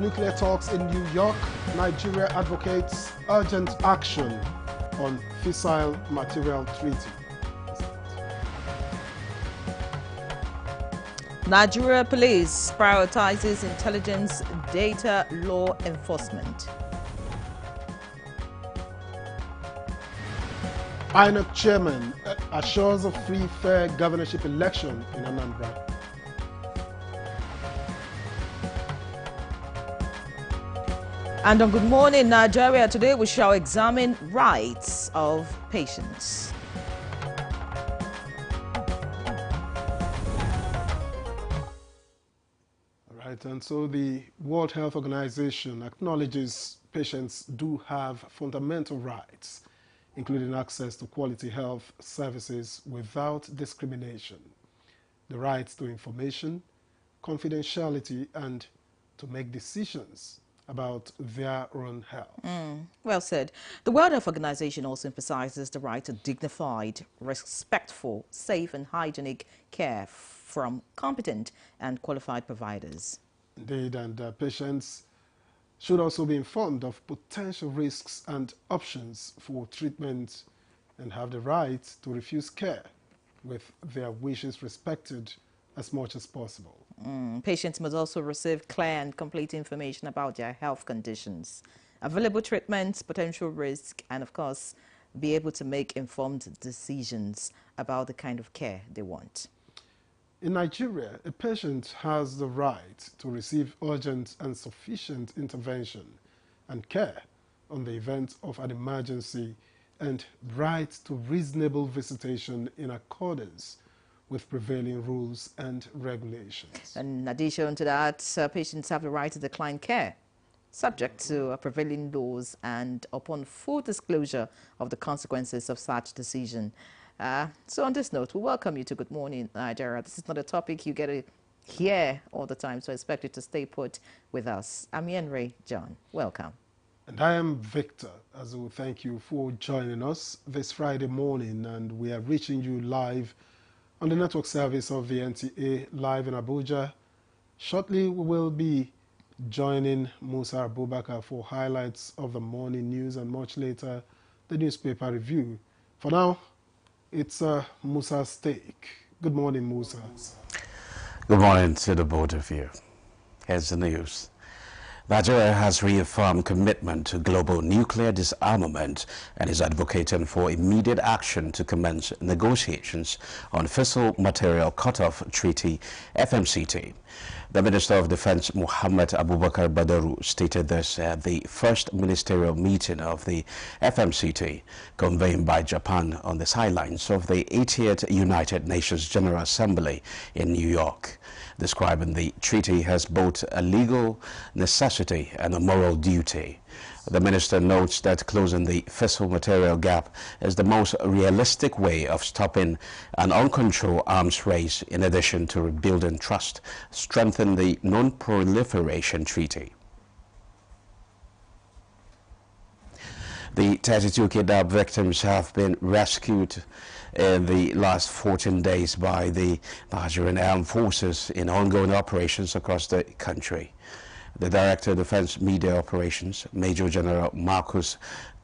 nuclear talks in New York. Nigeria advocates urgent action on fissile material treaty. Nigeria police prioritizes intelligence data law enforcement. INEC chairman assures a free, fair governorship election in Anambra. And on Good Morning Nigeria today, we shall examine rights of patients. All right, and so the World Health Organization acknowledges patients do have fundamental rights, including access to quality health services without discrimination, the rights to information, confidentiality, and to make decisions about their own health. Well said. The World Health Organization also emphasizes the right to dignified, respectful, safe and hygienic care from competent and qualified providers. Indeed, and patients should also be informed of potential risks and options for treatment and have the right to refuse care with their wishes respected as much as possible. Patients must also receive clear and complete information about their health conditions, available treatments, potential risk, and of course, be able to make informed decisions about the kind of care they want. In Nigeria, a patient has the right to receive urgent and sufficient intervention and care on the event of an emergency and right to reasonable visitation in accordance with prevailing rules and regulations. In addition to that, patients have the right to decline care, subject to prevailing laws and upon full disclosure of the consequences of such decision. So on this note, we welcome you to Good Morning Nigeria. This is not a topic you get to hear all the time, so I expect you to stay put with us. I'm Yenre John. Welcome. And I am Victor. As well, thank you for joining us this Friday morning, and we are reaching you live on the network service of the NTA live in Abuja. Shortly, we will be joining Musa Abubakar for highlights of the morning news, and much later, the newspaper review. For now, it's Musa's take. Good morning, Musa. Good morning to the both of you. Here's the news. Nigeria has reaffirmed commitment to global nuclear disarmament and is advocating for immediate action to commence negotiations on Fissile Material Cutoff Treaty, FMCT. The Minister of Defense, Muhammad Abubakar Badaru, stated this at the first ministerial meeting of the FMCT, convened by Japan on the sidelines of the 80th United Nations General Assembly in New York, describing the treaty as both a legal necessity and a moral duty. The minister notes that closing the fissile material gap is the most realistic way of stopping an uncontrolled arms race, in addition to rebuilding trust, strengthen the Non-Proliferation Treaty. The 32 kidnapped victims have been rescued in the last 14 days by the Nigerian Armed Forces in ongoing operations across the country. The Director of Defense Media Operations, Major General Marcus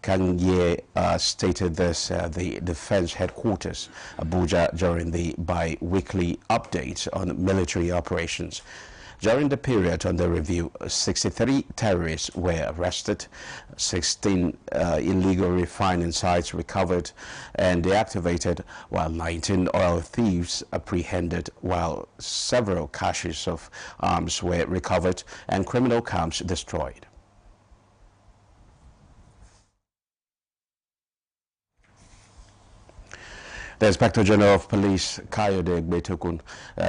Kanye, stated this at the Defense Headquarters, Abuja, during the bi-weekly update on military operations. During the period under review, 63 terrorists were arrested, 16 illegal refining sites recovered and deactivated, while 19 oil thieves apprehended, while several caches of arms were recovered and criminal camps destroyed. The Inspector General of Police, Kayode Gbetekun,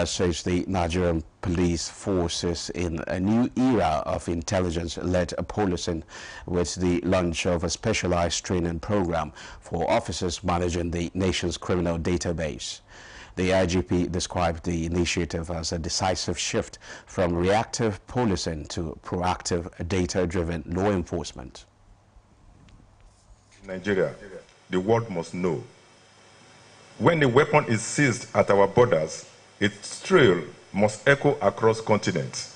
says the Nigerian police force is in a new era of intelligence-led policing with the launch of a specialized training program for officers managing the nation's criminal database. The IGP described the initiative as a decisive shift from reactive policing to proactive data-driven law enforcement. In Nigeria, the world must know. When a weapon is seized at our borders, its trail must echo across continents.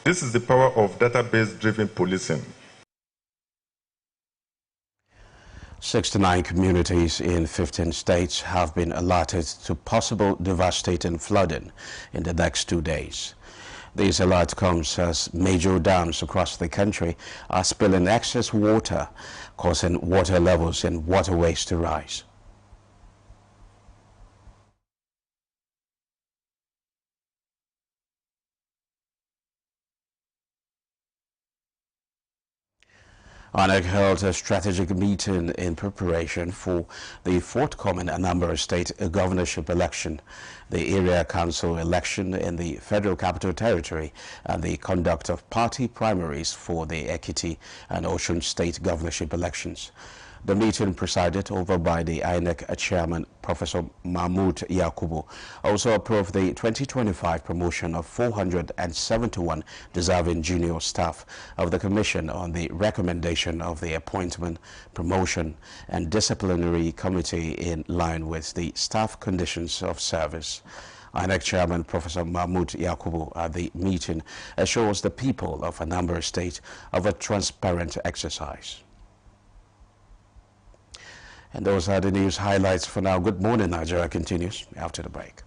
This is the power of database-driven policing. 69 communities in 15 states have been alerted to possible devastating flooding in the next 2 days. This alert comes as major dams across the country are spilling excess water, causing water levels in waterways to rise. INEC held a strategic meeting in preparation for the forthcoming Anambra State governorship election, the area council election in the Federal Capital Territory, and the conduct of party primaries for the Ekiti and Osun State governorship elections. The meeting, presided over by the INEC chairman, Professor Mahmood Yakubu, also approved the 2025 promotion of 471 deserving junior staff of the Commission on the recommendation of the Appointment, Promotion and Disciplinary Committee in line with the staff conditions of service. INEC Chairman Professor Mahmood Yakubu at the meeting assures the people of Anambra State of a transparent exercise. And those are the news highlights for now. Good morning, Nigeria continues after the break.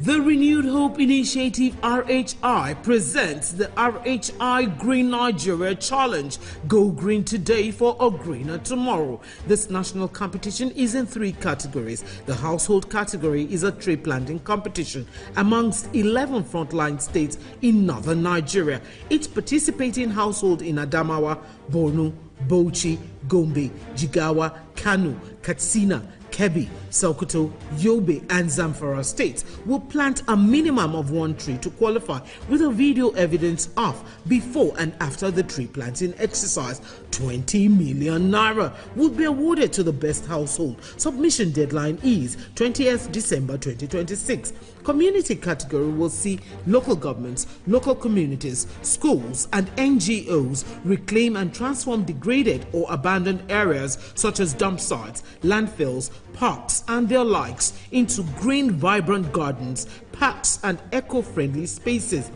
The Renewed Hope Initiative RHI presents the RHI Green Nigeria Challenge. Go green today for a greener tomorrow. This national competition is in 3 categories. The household category is a tree planting competition amongst 11 frontline states in northern Nigeria. Each participating household in Adamawa, Borno, Bauchi, Gombe, Jigawa, Kano, Katsina, Kebbi, Sokoto, Yobe and Zamfara states will plant a minimum of 1 tree to qualify, with a video evidence of before and after the tree planting exercise. 20 million naira will be awarded to the best household. Submission deadline is 20th December 2026. Community category will see local governments, local communities, schools and NGOs reclaim and transform degraded or abandoned areas such as dump sites, landfills, parks and their likes into green, vibrant gardens, parks and eco-friendly spaces.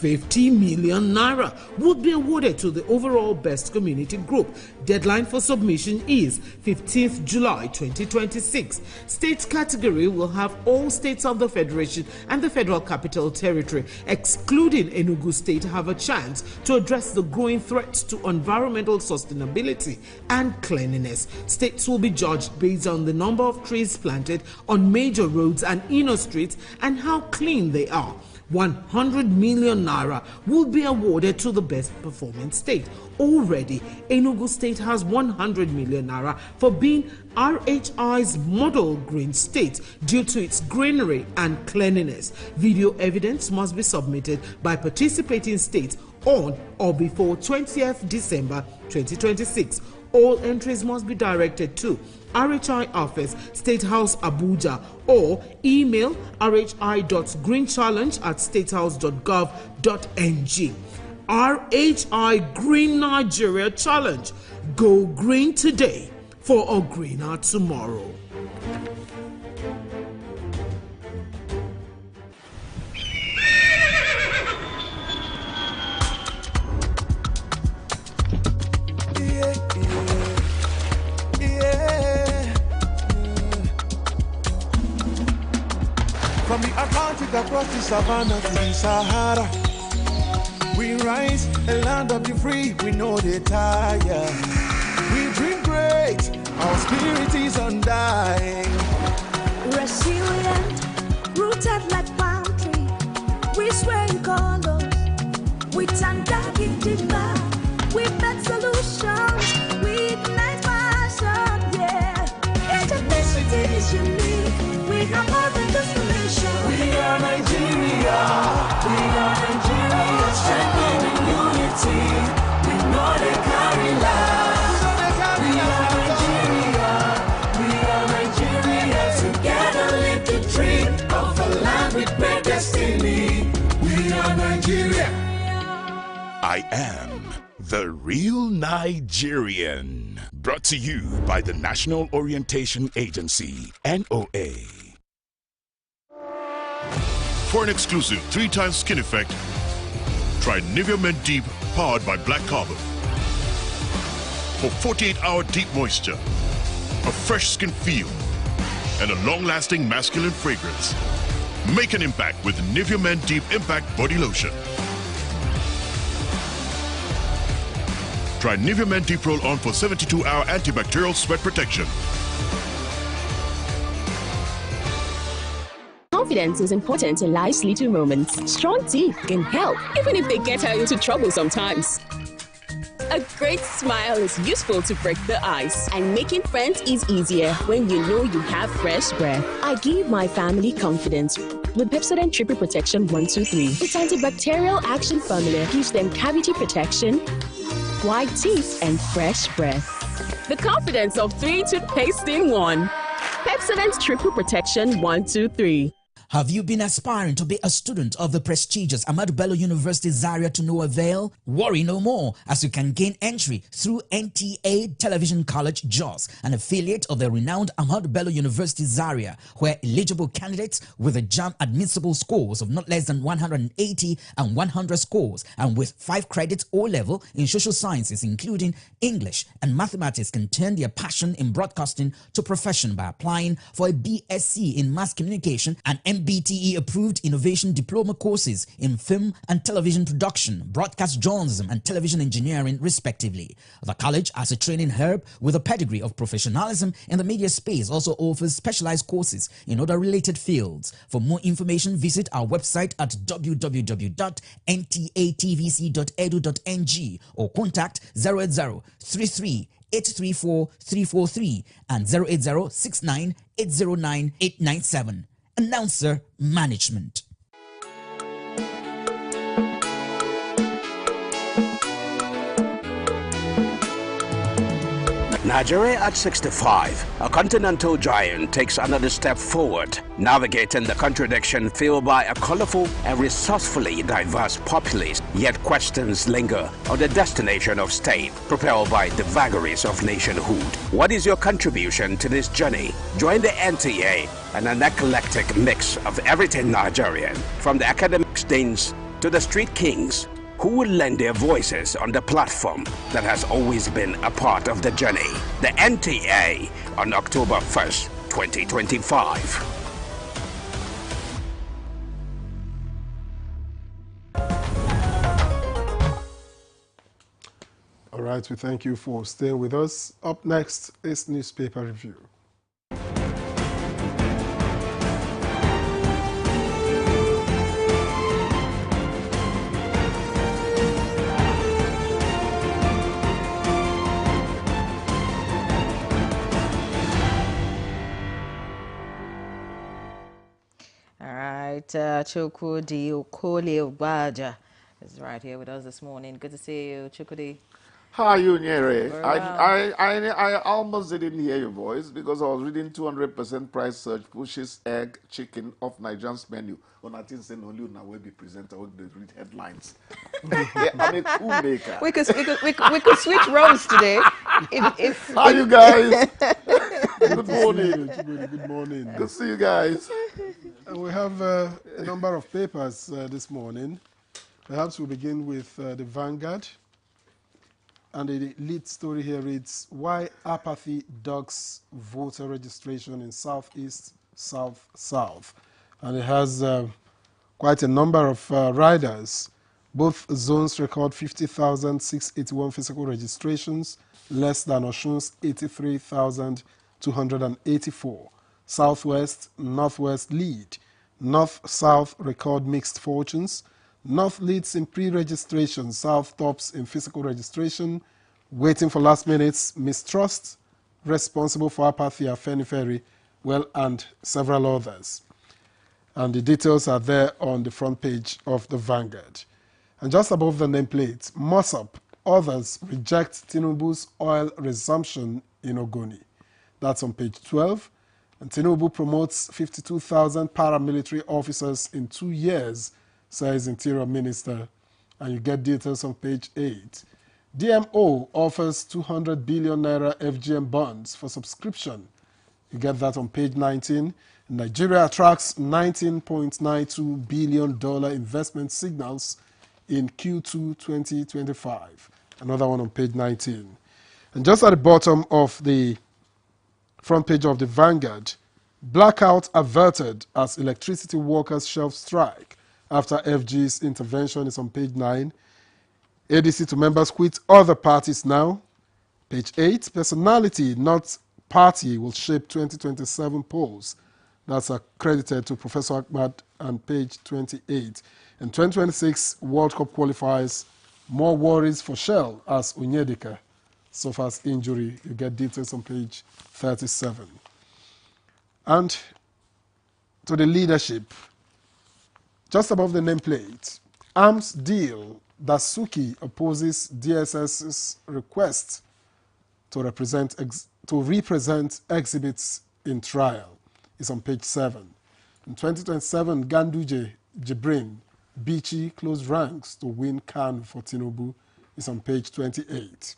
50 million naira would be awarded to the overall best community group. Deadline for submission is 15th July 2026. States category will have all states of the Federation and the Federal Capital Territory, excluding Enugu State, have a chance to address the growing threats to environmental sustainability and cleanliness. States will be judged based on the number of trees planted on major roads and inner streets and how clean they are. 100 million naira will be awarded to the best performing state. Already, Enugu State has 100 million naira for being RHI's model green state due to its greenery and cleanliness. Video evidence must be submitted by participating states on or before 20th December 2026. All entries must be directed to RHI Office, State House, Abuja, or email rhi.greenchallenge@statehouse.gov.ng. RHI Green Nigeria Challenge. Go green today for a greener tomorrow. From the Atlantic across the savannah to the Sahara, we rise and land of the free, we know they tire. We dream great, our spirit is undying. Resilient, rooted like palm tree, we sway in colors, with Tandakidima, we make solutions, we ignite passion, yeah. Ethnicity is unique, we have more than just a nation. We are Nigeria, standing in unity, we know they carry life. We are Nigeria, together live the dream of a land with great destiny. We are Nigeria. I am the real Nigerian. Brought to you by the National Orientation Agency, NOA. For an exclusive 3-time skin effect, try Nivea Men Deep powered by Black Carbon. For 48-hour deep moisture, a fresh skin feel, and a long-lasting masculine fragrance. Make an impact with Nivea Men Deep Impact Body Lotion. Try Nivea Men Deep Roll-On for 72-hour antibacterial sweat protection. Confidence is important in life's little moments. Strong teeth can help, even if they get her into trouble sometimes. A great smile is useful to break the ice, and making friends is easier when you know you have fresh breath. I give my family confidence with Pepsodent Triple Protection 123. Its antibacterial action formula gives them cavity protection, white teeth, and fresh breath. The confidence of 3 toothpaste in 1. Pepsodent Triple Protection 123. Have you been aspiring to be a student of the prestigious Ahmadu Bello University Zaria to no avail? Worry no more, as you can gain entry through NTA Television College Jos, an affiliate of the renowned Ahmadu Bello University Zaria, where eligible candidates with a JAMB admissible scores of not less than 180 and 100 scores, and with 5 credits O-level in social sciences, including English and mathematics, can turn their passion in broadcasting to profession by applying for a BSc in Mass Communication and MBTE approved innovation diploma courses in film and television production, broadcast journalism, and television engineering, respectively. The college, as a training hub with a pedigree of professionalism in the media space, also offers specialized courses in other related fields. For more information, visit our website at www.ntatvc.edu.ng or contact 08033 834-343 and 08069-809-897. Announcer Management. Nigeria at 65, a continental giant takes another step forward, navigating the contradiction fueled by a colorful and resourcefully diverse populace, yet questions linger on the destination of state, propelled by the vagaries of nationhood. What is your contribution to this journey? Join the NTA and an eclectic mix of everything Nigerian, from the academic deans to the street kings, who will lend their voices on the platform that has always been a part of the journey. The NTA on October 1st, 2025. All right, we thank you for staying with us. Up next is newspaper review. Chukwudi Okoli Ogbaja is right here with us this morning. Good to see you, Chukwudi. How are you, Nyere? I almost didn't hear your voice because I was reading 200% price surge pushes egg chicken off Nigerian's menu. On I think saying only now will be presenter when they read headlines. Yeah, I mean, who maker? We could switch roles today. If How you guys? Good morning. Good morning. Good to see you guys. We have a number of papers this morning. Perhaps we'll begin with the Vanguard. And the lead story here reads, Why Apathy Dogs Voter Registration in Southeast, South. And it has quite a number of riders. Both zones record 50,681 physical registrations, less than Osun's 83,284. Southwest, Northwest lead. North-South record mixed fortunes. North leads in pre-registration, South tops in physical registration. Waiting for last minutes, mistrust. Responsible for apathy are Afenifere, well, and several others. And the details are there on the front page of the Vanguard. And just above the nameplate, Mossop, others reject Tinubu's oil resumption in Ogoni. That's on page 12. And Tinubu promotes 52,000 paramilitary officers in 2 years, says Interior Minister. And you get details on page 8. DMO offers 200 billion naira FGM bonds for subscription. You get that on page 19. Nigeria attracts $19.92 billion investment signals in Q2 2025. Another one on page 19. And just at the bottom of the front page of the Vanguard, blackout averted as electricity workers shelf strike after FG's intervention is on page 9. ADC to members quit other parties now. Page 8, personality, not party, will shape 2027 polls. That's accredited to Professor Ahmad on page 28. And 2026 World Cup qualifiers, more worries for Shell as Onyedika suffers injury. You get details on page 37. And to the leadership, just above the nameplate, arms deal, Dasuki opposes DSS's request to represent exhibits in trial. It's on page 7. In 2027, Ganduje, Jibrin, Bichi closed ranks to win CAN for Tinubu. It's on page 28.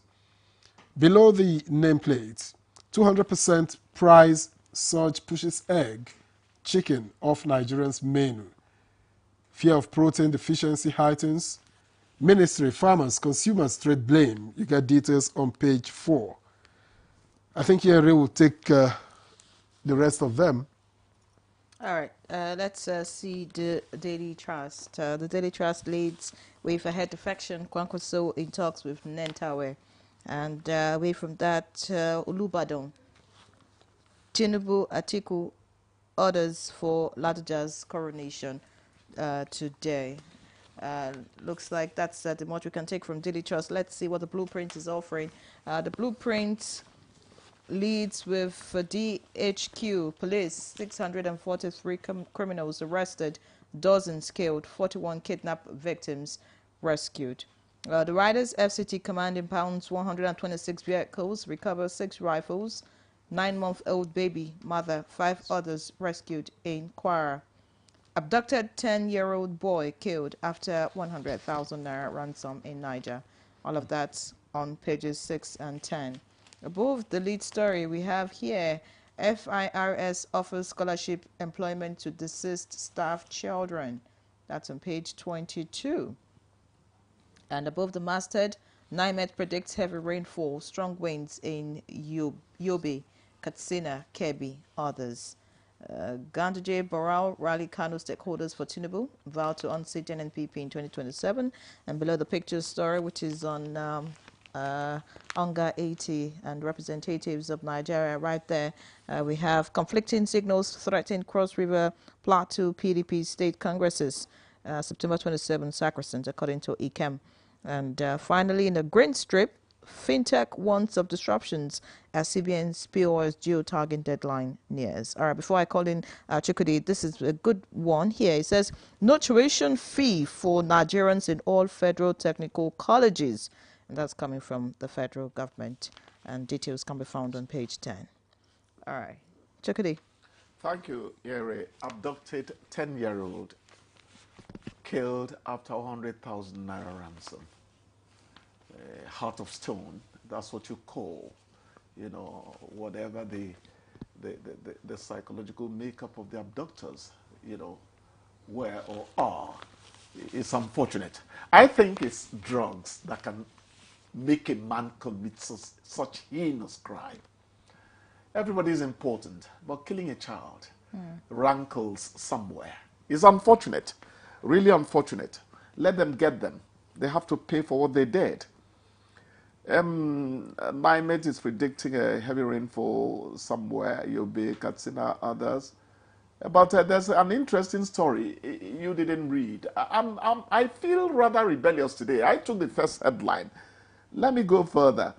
Below the nameplate, 200% price surge pushes egg, chicken off Nigerians' menu. Fear of protein deficiency heightens. Ministry, farmers, consumers trade blame. You get details on page 4. I think Henry will take the rest of them. All right, let's see the Daily Trust. The Daily Trust leads with a head defection, Kwankwaso in talks with Nentawe. And away from that, Olubadan, Tinubu, Atiku, orders for Ladoja's coronation today. Looks like that's the much we can take from Daily Trust. Let's see what the blueprint is offering. The blueprint leads with DHQ police, 643 criminals arrested, dozens killed, 41 kidnapped victims rescued. The Riders FCT command impounds 126 vehicles, recovers 6 rifles, 9-month-old baby mother, 5 others rescued in Kwara. Abducted 10-year-old boy killed after 100,000 naira ransom in Niger. All of that on pages 6 and 10. Above the lead story, we have here, FIRS offers scholarship employment to deceased staff children. That's on page 22. And above the masthead, NIMET predicts heavy rainfall, strong winds in Yobe, Katsina, Kebbi, others. Ganduje Barao rally Kano stakeholders for Tinubu, vow to unseat NNPP in 2027. And below the picture story, which is on UNGA 80 and representatives of Nigeria right there, we have conflicting signals threatening Cross River Plateau PDP state congresses, September 27 sacrosanct, according to ICAM. And finally, in the green strip, FinTech warns of disruptions as CBN's POS geo-tagging deadline nears. All right, before I call in Chukudi, this is a good one here. It says, no tuition fee for Nigerians in all federal technical colleges. And that's coming from the federal government. And details can be found on page 10. All right, Chukudi. Thank you, Yere. Abducted 10-year-old killed after 100,000 naira ransom. Heart of stone, that's what you call, you know, whatever the psychological makeup of the abductors, you know, were or are. It's unfortunate. I think it's drugs that can make a man commit such heinous crime. Everybody is important, but killing a child rankles somewhere. It's unfortunate, really unfortunate. Let them get them. They have to pay for what they did. NIMET is predicting a heavy rainfall somewhere, Yobe, Katsina, others. But there's an interesting story you didn't read. I feel rather rebellious today. I took the first headline. Let me go further.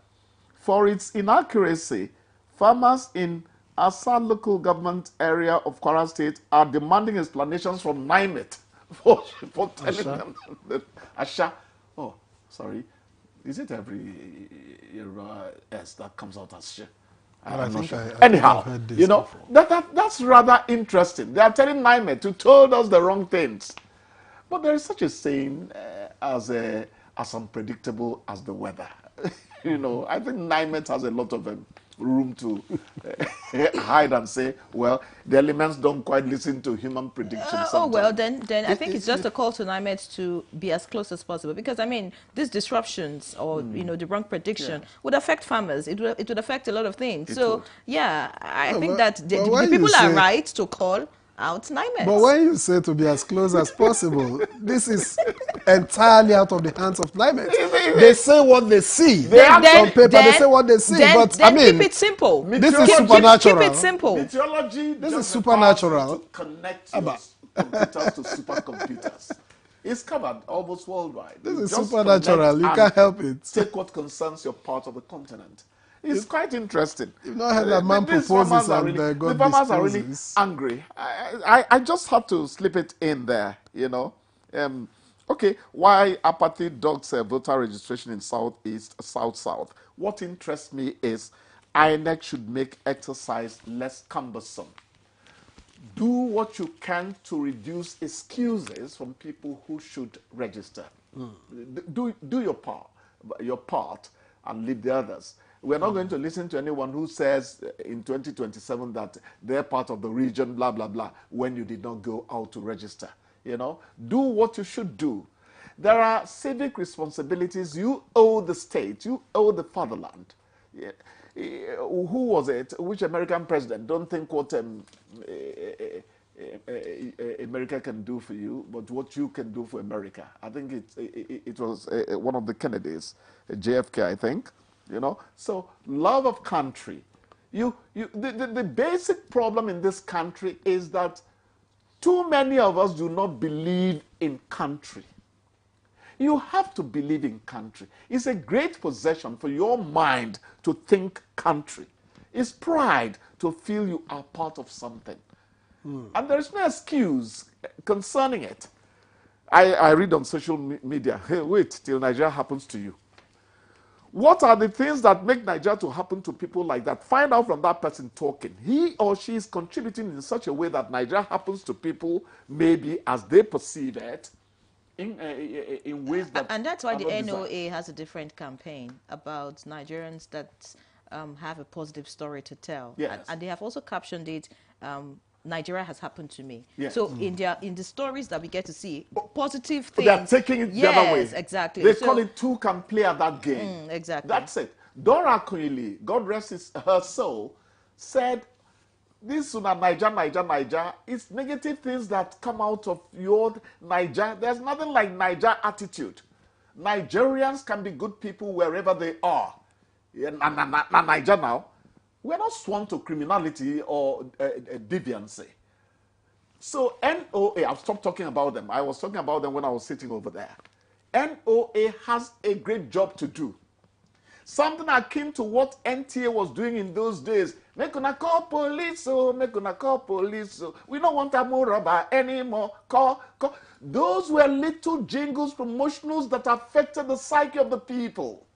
For its inaccuracy, farmers in Asa local government area of Kwara State are demanding explanations from NIMET for telling them that Asha. Oh, sorry. Is it every S that comes out as shit? I'm not sure. Anyhow, you know, that's rather interesting. They are telling NIMET to told us the wrong things. But there is such a saying as unpredictable as the weather. You know, I think NIMET has a lot of room to hide and say, well, the elements don't quite listen to human predictions. Oh, well, then I think it's just a call to NIMET to be as close as possible. Because, I mean, these disruptions or, you know, the wrong prediction would affect farmers. It would affect a lot of things. Yeah, I think that the people are right to call out NIMET. But when you say to be as close as possible, this is entirely out of the hands of NIMET. They say what they see. On paper, they say what they see. But I mean, keep it simple. This is supernatural. Keep it simple. Meteorology. This is supernatural. To connect your computers to supercomputers. It's covered almost worldwide. This is supernatural. You can't help it. Take what concerns your part of the continent. It's quite interesting. You've not heard that man proposes and God the farmers are really disposes. angry. I just had to slip it in there, you know. Okay, why apathy dogs voter registration in Southeast, South-South? What interests me is INEC should make exercise less cumbersome. Do what you can to reduce excuses from people who should register. Do your part and leave the others. We're not going to listen to anyone who says in 2027 that they're part of the region, blah, blah, blah, when you did not go out to register. You know, do what you should do. There are civic responsibilities you owe the state, you owe the fatherland. Yeah. Who was it? Which American president? Don't think what America can do for you, but what you can do for America. I think it was one of the Kennedys, JFK, I think. You know, so love of country. The basic problem in this country is that too many of us do not believe in country. You have to believe in country. It's a great possession for your mind to think country. It's pride to feel you are part of something. And there is no excuse concerning it. I read on social media, hey, wait till Nigeria happens to you. What are the things that make Nigeria to happen to people like that? Find out from that person talking. He or she is contributing in such a way that Nigeria happens to people maybe as they perceive it in ways that... And that's why the NOA has a different campaign about Nigerians that have a positive story to tell. Yes. And they have also captioned it, Nigeria has happened to me. Yes. So in the stories that we get to see, positive things. They are taking it the other way. Yes, exactly. They call it two can play at that game. Exactly. That's it. Dora Akunyili, God rest her soul, said, this Niger, it's negative things that come out of your Niger. There's nothing like Niger attitude. Nigerians can be good people wherever they are. Niger now. We're not sworn to criminality or deviancy. So NOA, I've stopped talking about them. I was talking about them when I was sitting over there. NOA has a great job to do. Something akin to what NTA was doing in those days. Make una call police, oh, make una call police. Oh. We don't want a more rubber anymore. Call. Those were little jingles, promotionals that affected the psyche of the people.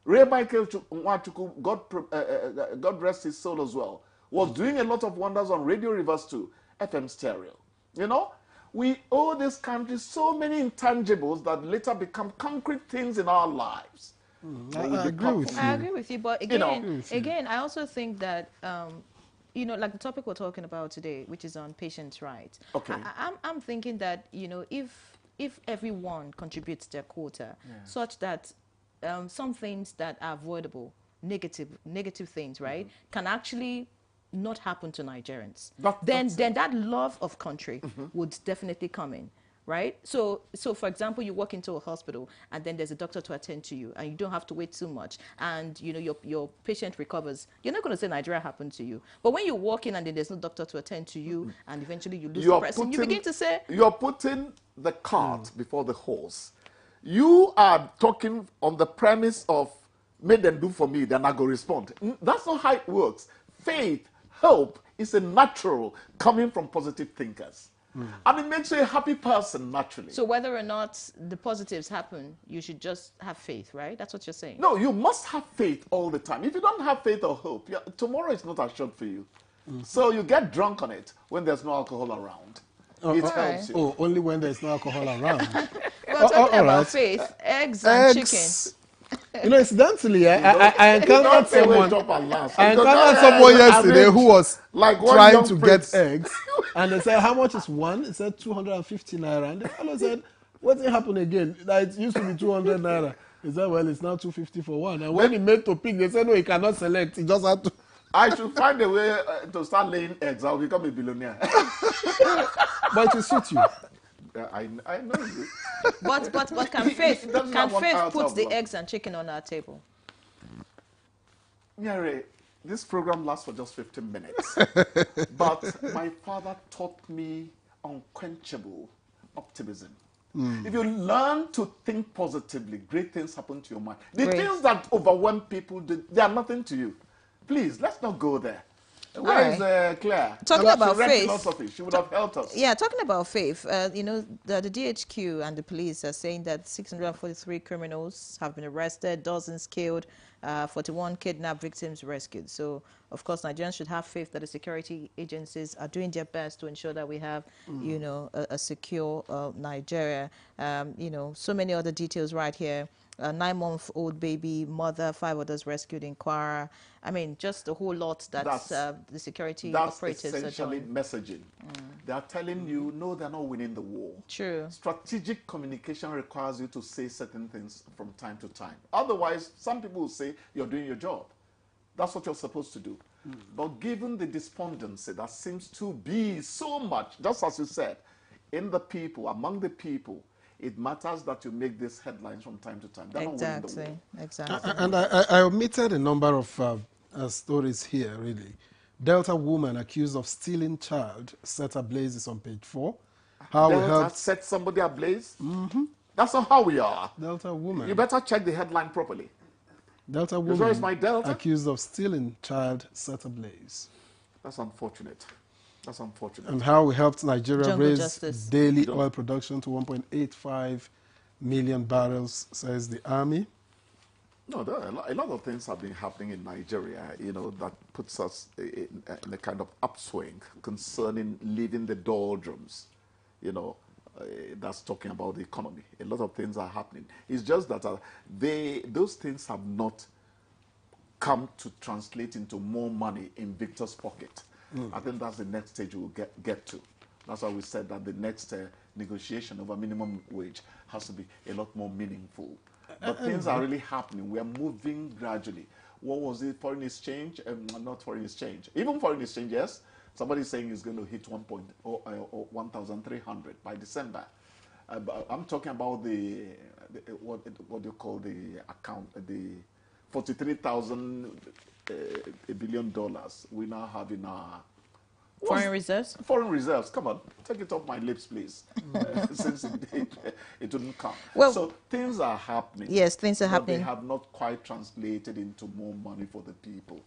Ray Michael Nwachukwu, God rest his soul as well, was doing a lot of wonders on Radio Rivers 2, FM stereo. You know, we owe this country so many intangibles that later become concrete things in our lives. I agree with you. I agree with you, but again, I also think that, you know, like the topic we're talking about today, which is on patients' rights. Okay. I'm thinking that, you know, if everyone contributes their quota, such that some things that are avoidable, negative things, right, can actually not happen to Nigerians. Then that love of country would definitely come in, right? So for example, you walk into a hospital and then there's a doctor to attend to you and you don't have to wait too much and, you know, your patient recovers. You're not going to say Nigeria happened to you. But when you walk in and then there's no doctor to attend to you and eventually you lose the person, you begin to say... You're putting the cart before the horse. You are talking on the premise of, make them do for me, then I go respond. That's not how it works. Faith, hope is a natural coming from positive thinkers. And it makes you a happy person naturally. So whether or not the positives happen, you should just have faith, right? That's what you're saying. No, you must have faith all the time. If you don't have faith or hope, tomorrow is not assured for you. So you get drunk on it when there's no alcohol around. It helps you. Oh, only when there's no alcohol around. We're talking about faith, eggs and chicken. You know, incidentally, I encountered someone. I encountered Because someone yesterday who was like one trying young to prince. get eggs, and they said, "How much is one?" He said, 250 naira. And the fellow said, "What's it happen again? Like, it used to be 200 naira." He said, "Well, it's now 250 for one." And when he made to pick, they said, "No, he cannot select. He just had to." I should find a way to start laying eggs. I'll become a billionaire. But it suits you. I know you. But can Faith put the eggs and chicken on our table? Nyere, this program lasts for just 15 minutes. But my father taught me unquenchable optimism. If you learn to think positively, great things happen to your mind. The things that overwhelm people, they are nothing to you. Please, let's not go there. Where is Claire? Talking about faith, philosophy. She would have helped us. Yeah, talking about faith, you know, the DHQ and the police are saying that 643 criminals have been arrested, dozens killed, 41 kidnapped victims rescued. So, of course, Nigerians should have faith that the security agencies are doing their best to ensure that we have, you know, a secure Nigeria. You know, so many other details right here. A 9-month-old baby, mother, 5 others rescued in Kwara. I mean, just a whole lot that the security operators are doing. That's essentially messaging. They are telling you, no, they're not winning the war. True. Strategic communication requires you to say certain things from time to time. Otherwise, some people will say you're doing your job. That's what you're supposed to do. But given the despondency that seems to be so much, just as you said, in the people, among the people, it matters that you make these headlines from time to time. They're not winning the war. Exactly. And I omitted a number of stories here, really. Delta woman accused of stealing child set ablaze on page 4. How Delta we helped set somebody ablaze? That's not how we are. Delta woman. You better check the headline properly. Delta Where woman is my Delta? accused of stealing child set ablaze. That's unfortunate. That's unfortunate. And how we helped Nigeria Jungle raise justice. daily oil production to 1.85 million barrels, says the army. No, there are a lot of things have been happening in Nigeria, you know, that puts us in a kind of upswing concerning leaving the doldrums, you know, that's talking about the economy. A lot of things are happening. It's just that those things have not come to translate into more money in Victor's pocket. I think that's the next stage we'll get to. That's why we said that the next negotiation over minimum wage has to be a lot more meaningful. But things are really happening. We are moving gradually. What was it? Foreign exchange? Not foreign exchange. Even foreign exchange, yes. Somebody's saying it's going to hit 1,300 by December. But I'm talking about what do you call the account? The $43,000 billion we now have in our foreign reserves. Foreign reserves. Come on, take it off my lips, please. Since it wouldn't come. Well, so things are happening. Yes, things are happening. They have not quite translated into more money for the people.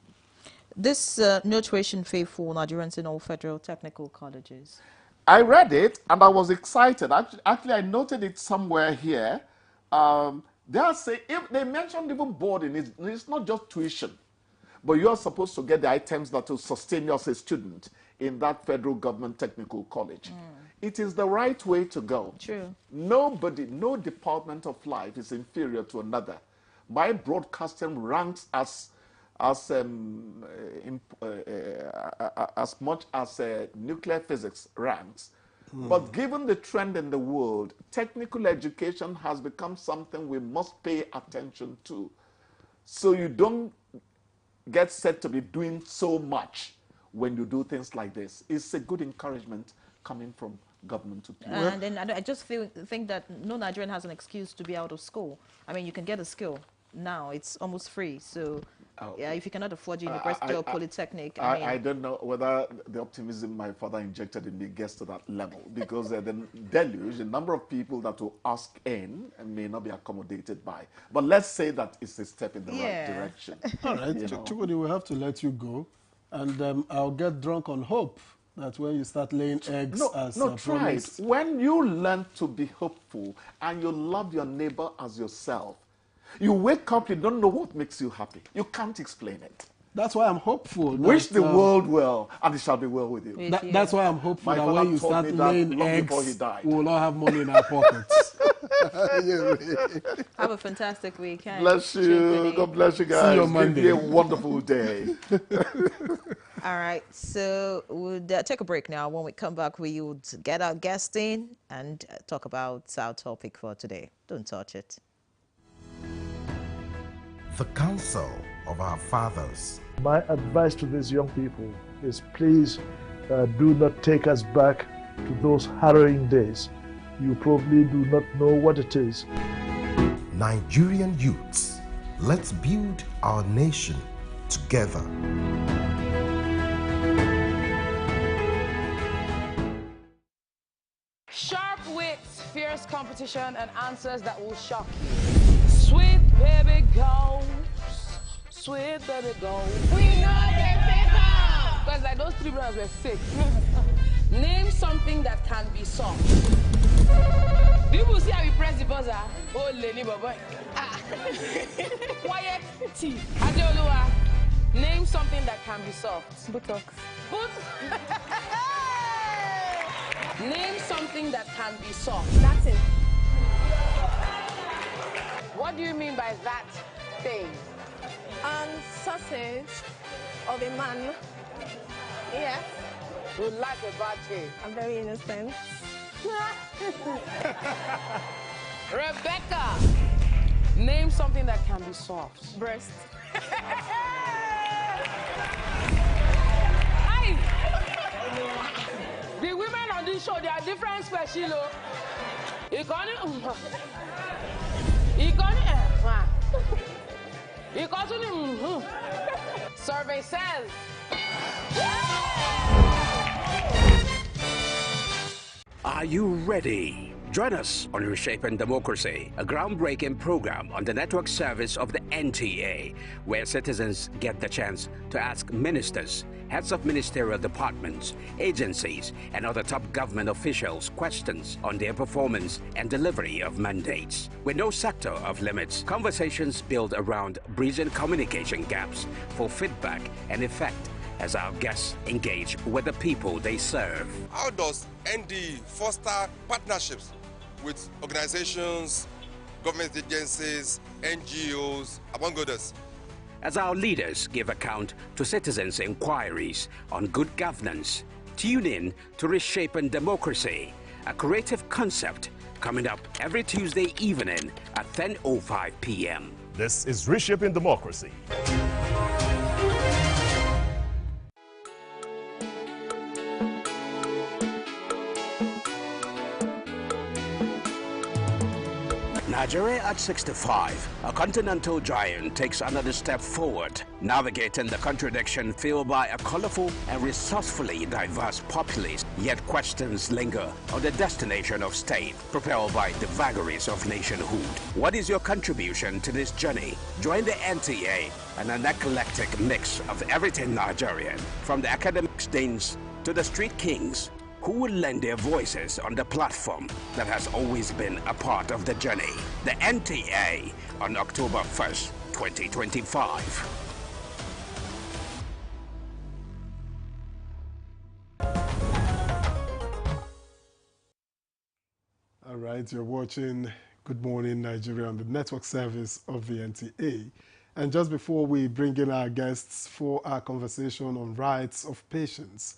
This notation fee for Nigerians in all federal technical colleges. I read it and I was excited. Actually, I noted it somewhere here. They are saying, if they mentioned even boarding, it's not just tuition, but you are supposed to get the items that will sustain you as a student in that federal government technical college. It is the right way to go. True. Nobody, no department of life is inferior to another. My broadcasting ranks as much as nuclear physics ranks. But given the trend in the world, technical education has become something we must pay attention to. So you don't get set to be doing so much when you do things like this. It's a good encouragement coming from government to people. And then I just think that no Nigerian has an excuse to be out of school. I mean, you can get a skill now. It's almost free. So yeah, if you cannot afford university or polytechnic, I don't know whether the optimism my father injected in me gets to that level, because the deluge, the number of people that will ask in may not be accommodated by. But let's say that it's a step in the right direction. All right, Chukudi, we'll have to let you go, and I'll get drunk on hope that when you start laying eggs try it. When you learn to be hopeful and you love your neighbor as yourself, you wake up, you don't know what makes you happy. You can't explain it. That's why I'm hopeful. Wish the world well, and it shall be well with you. That's why I'm hopeful that when you start laying eggs, we will all have money in our pockets. Have a fantastic weekend. Bless you. God bless you guys. See you on Give Monday. you a wonderful day. All right, so we'll take a break now. When we come back, we would get our guest in and talk about our topic for today. Don't touch it. The counsel of our fathers. My advice to these young people is please do not take us back to those harrowing days. You probably do not know what it is. Nigerian youths, let's build our nation together. Sharp wits, fierce competition, and answers that will shock you. Sweet baby goes, sweet baby goes. We know they're better! Because like those three brothers were sick. Name something that can be soft. People see how we press the buzzer. Oh, Lenny Baba. Quiet teeth. Adeoluwa, name something that can be soft. Botox. Name something that can be soft. Nothing. What do you mean by that thing? Sausage of a man. Yes. You like a bad thing. I'm very innocent. Rebecca, name something that can be soft. Breast. Hey! The women on this show, they are different species. Survey says. Are you ready? Join us on Reshaping Democracy, a groundbreaking program on the network service of the NTA, where citizens get the chance to ask ministers, heads of ministerial departments, agencies, and other top government officials questions on their performance and delivery of mandates. With no sector of limits, conversations build around bridging communication gaps for feedback and effect as our guests engage with the people they serve. How does ND foster partnerships with organizations, government agencies, NGOs, among others? As our leaders give account to citizens' inquiries on good governance, tune in to Reshaping Democracy, a creative concept coming up every Tuesday evening at 10:05 p.m. This is Reshaping Democracy. Nigeria at 65, a continental giant takes another step forward, navigating the contradiction filled by a colorful and resourcefully diverse populace. Yet questions linger on the destination of state, propelled by the vagaries of nationhood. What is your contribution to this journey? Join the NTA and an eclectic mix of everything Nigerian, from the academic deans to the street kings, who will lend their voices on the platform that has always been a part of the journey. The NTA on October 1st, 2025. All right, you're watching Good Morning Nigeria on the network service of the NTA. And just before we bring in our guests for our conversation on rights of patients,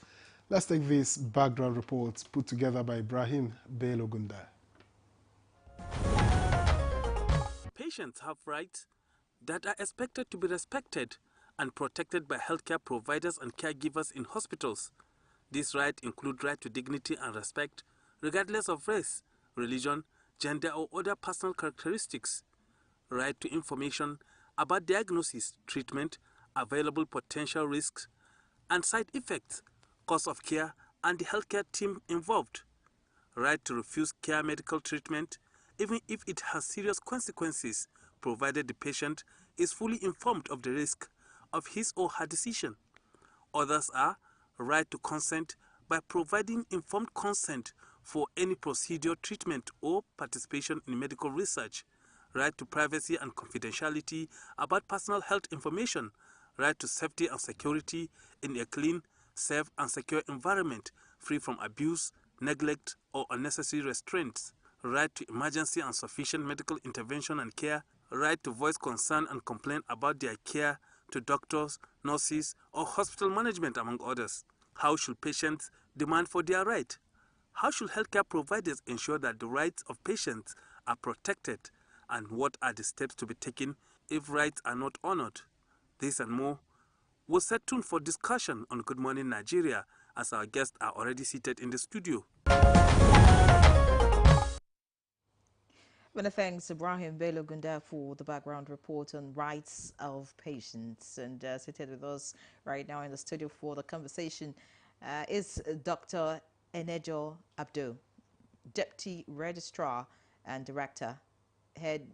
let's take this background report put together by Ibrahim Belogunda. Patients have rights that are expected to be respected and protected by healthcare providers and caregivers in hospitals. These rights include right to dignity and respect, regardless of race, religion, gender, or other personal characteristics. Right to information about diagnosis, treatment, available potential risks, and side effects, cost of care, and the healthcare team involved. Right to refuse care medical treatment, even if it has serious consequences, provided the patient is fully informed of the risk of his or her decision. Others are right to consent by providing informed consent for any procedure, treatment, or participation in medical research. Right to privacy and confidentiality about personal health information. Right to safety and security in a clean, safe, and secure environment, free from abuse, neglect, or unnecessary restraints. right to emergency and sufficient medical intervention and care, right to voice concern and complain about their care to doctors, nurses, or hospital management, among others. How should patients demand for their right? How should healthcare providers ensure that the rights of patients are protected? And what are the steps to be taken if rights are not honored? This and more will set tuned for discussion on Good Morning Nigeria, as our guests are already seated in the studio. Many thanks, Ibrahim Bello Gunda, for the background report on rights of patients. And seated with us right now in the studio for the conversation is Dr. Enejo Abdul, Deputy Registrar and Director, Head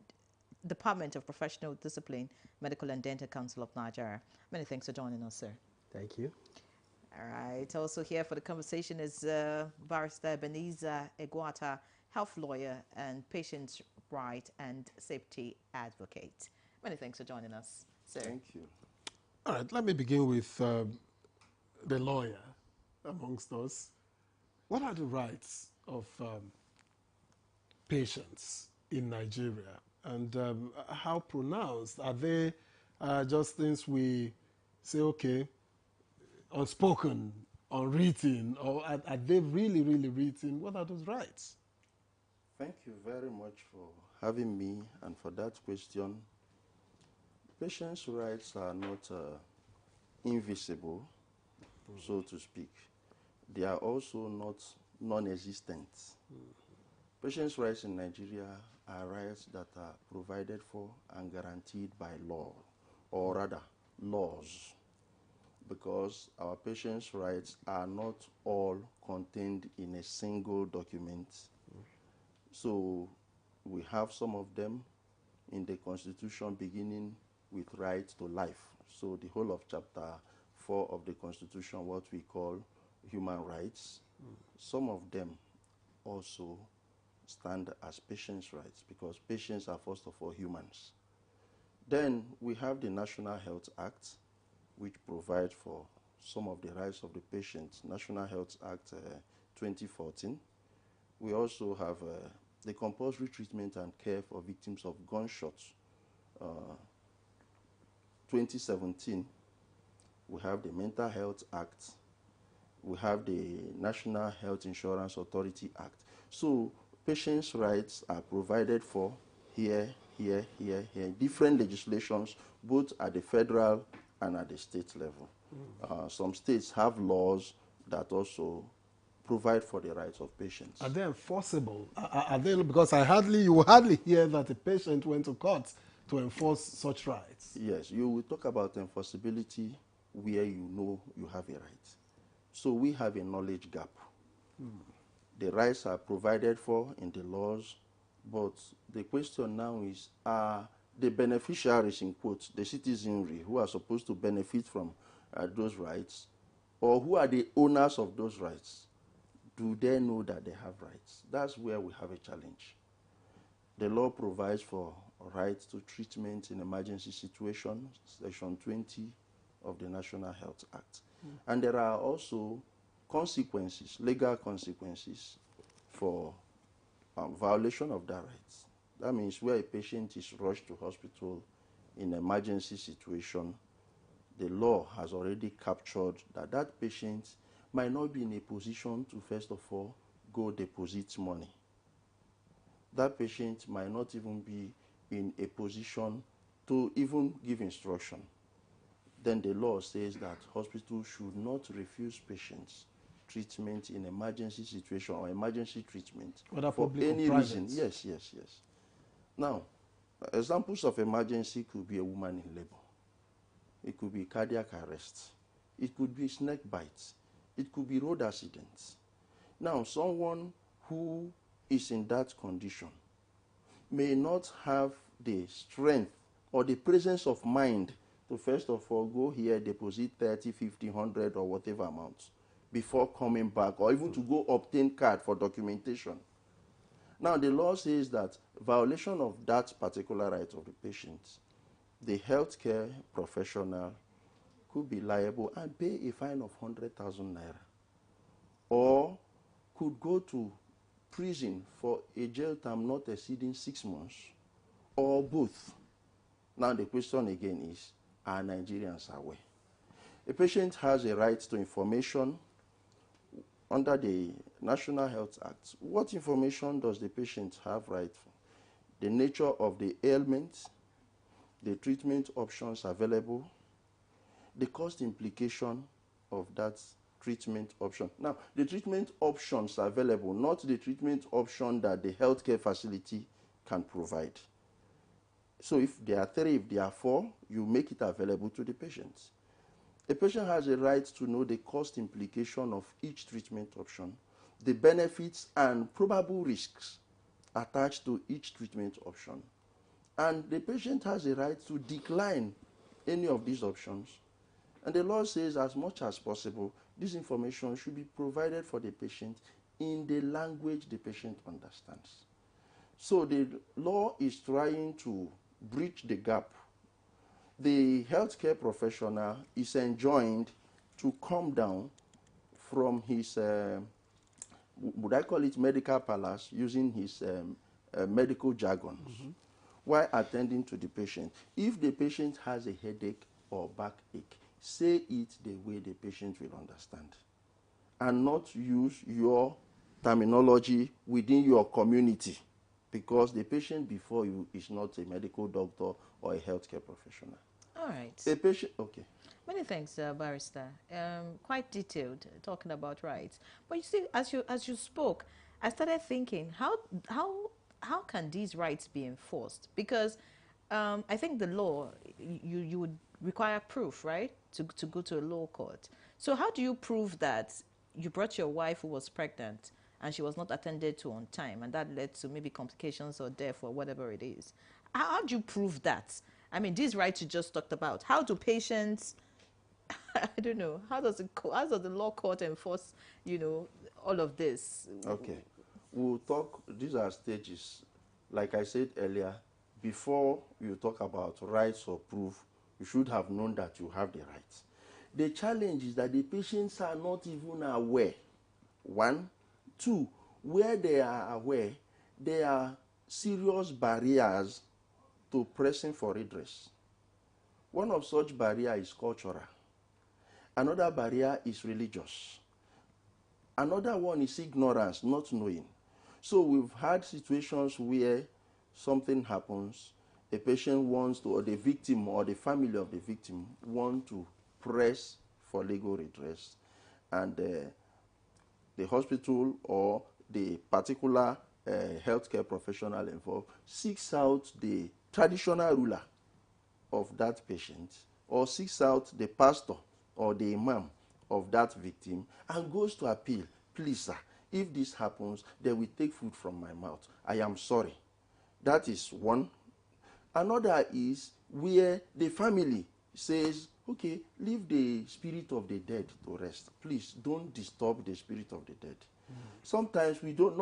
Department of Professional Discipline, Medical and Dental Council of Nigeria. Many thanks for joining us, sir. Thank you. All right. Also here for the conversation is Barrister Ebenezer Egwata, health lawyer and patients' right and safety advocate. Many thanks for joining us, sir. Thank you. All right, let me begin with the lawyer amongst us. What are the rights of patients in Nigeria, and how pronounced are they? Just things we say, okay, unspoken, unwritten, or are they really, really written? What are those rights? Thank you very much for having me and for that question. Patients' rights are not invisible, so to speak. They are also not non-existent. Patients' rights in Nigeria are rights that are provided for and guaranteed by law, or rather, laws, because our patients' rights are not all contained in a single document. So we have some of them in the Constitution, beginning with right to life. So the whole of Chapter 4 of the Constitution, what we call human rights, some of them also stand as patients' rights, because patients are first of all humans. Then we have the National Health Act, which provides for some of the rights of the patients. National Health Act 2014. We also have the compulsory treatment and care for victims of gunshots, 2017. We have the Mental Health Act. We have the National Health Insurance Authority Act. So patients' rights are provided for here, different legislations, both at the federal and at the state level. Some states have laws that also provide for the rights of patients. Are they enforceable? Are they, because you will hardly hear that a patient went to court to enforce such rights. Yes, you will talk about enforceability where you know you have a right. So we have a knowledge gap. The rights are provided for in the laws, but the question now is, are the beneficiaries, in quotes, the citizenry who are supposed to benefit from those rights, or who are the owners of those rights, do they know that they have rights? That's where we have a challenge. The law provides for rights to treatment in emergency situations, Section 20 of the National Health Act. And there are also consequences, legal consequences for violation of that rights. That means where a patient is rushed to hospital in an emergency situation, the law has already captured that that patient might not be in a position to, first of all, go deposit money. That patient might not even be in a position to even give instruction. Then the law says that hospitals should not refuse patients treatment in emergency situation or emergency treatment for any reason. Yes. Now, examples of emergency could be a woman in labor. It could be cardiac arrest. It could be snake bites. It could be road accidents. Now, someone who is in that condition may not have the strength or the presence of mind to, first of all, go here, deposit 30, 50, 100 or whatever amount before coming back, or even to go obtain card for documentation. Now, the law says that violation of that particular right of the patient, the healthcare professional could be liable and pay a fine of 100,000 naira, or could go to prison for a jail term not exceeding 6 months, or both. Now the question again is, are Nigerians aware? A patient has a right to information under the National Health Act. What information does the patient have right for? The nature of the ailment, the treatment options available, the cost implication of that treatment option. Now, the treatment options available, not the treatment option that the healthcare facility can provide. So if there are 3, if there are 4, you make it available to the patients. A patient has a right to know the cost implication of each treatment option, the benefits and probable risks attached to each treatment option. And the patient has a right to decline any of these options. And the law says as much as possible, this information should be provided for the patient in the language the patient understands. So the law is trying to bridge the gap. The healthcare professional is enjoined to come down from his, would I call it medical palace, using his medical jargons, while attending to the patient. If the patient has a headache or backache, say it the way the patient will understand, and not use your terminology within your community, because the patient before you is not a medical doctor or a healthcare professional. All right. A patient, okay. Many thanks, Barrister. Quite detailed, talking about rights. But you see, as you spoke, I started thinking, how can these rights be enforced? Because I think the law, you would require proof, right, to go to a law court. So how do you prove that you brought your wife who was pregnant and she was not attended to on time, and that led to maybe complications or death or whatever it is? How do you prove that? I mean, these rights you just talked about, how do patients, I don't know, how does the law court enforce, all of this? Okay. We'll talk, these are stages. Like I said earlier, before you talk about rights or proof, you should have known that you have the rights. The challenge is that the patients are not even aware. 1. 2, where they are aware, there are serious barriers to pressing for redress. One of such barriers is cultural. Another barrier is religious. Another one is ignorance, not knowing. So we've had situations where something happens, a patient wants to, or the victim or the family of the victim want to press for legal redress, and the hospital or the particular healthcare professional involved seeks out the traditional ruler of that patient, or seeks out the pastor or the imam of that victim and goes to appeal. Please, sir, if this happens, they will take food from my mouth. I am sorry. That is one. Another is where the family says, okay, leave the spirit of the dead to rest. Please don't disturb the spirit of the dead. Sometimes we don't,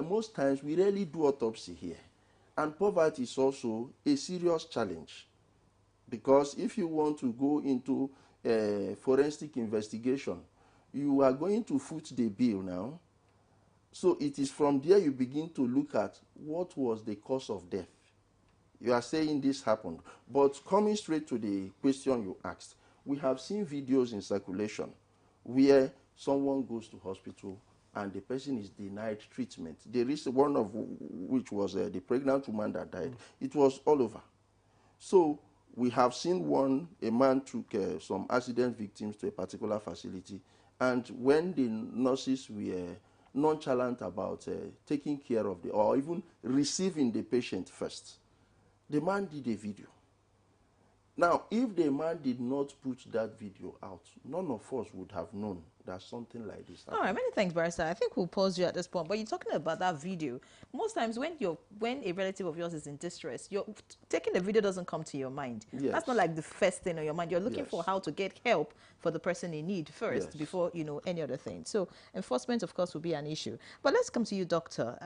most times we rarely do autopsy here. And poverty is also a serious challenge, because if you want to go into forensic investigation, you are going to foot the bill now. So it is from there you begin to look at what was the cause of death. You are saying this happened. But coming straight to the question you asked, we have seen videos in circulation where someone goes to hospital and the person is denied treatment. There is one of which was the pregnant woman that died. It was all over. So we have seen one, a man took some accident victims to a particular facility, and when the nurses were nonchalant about taking care of or even receiving the patient first, the man did a video. Now, if the man did not put that video out, none of us would have known that something like this happened. All right, many thanks, Barrister. I think we'll pause you at this point. But you're talking about that video. Most times when a relative of yours is in distress, taking the video doesn't come to your mind. Yes. That's not like the first thing on your mind. You're looking for how to get help for the person in need first before any other thing. So enforcement, of course, will be an issue. But let's come to you, Doctor.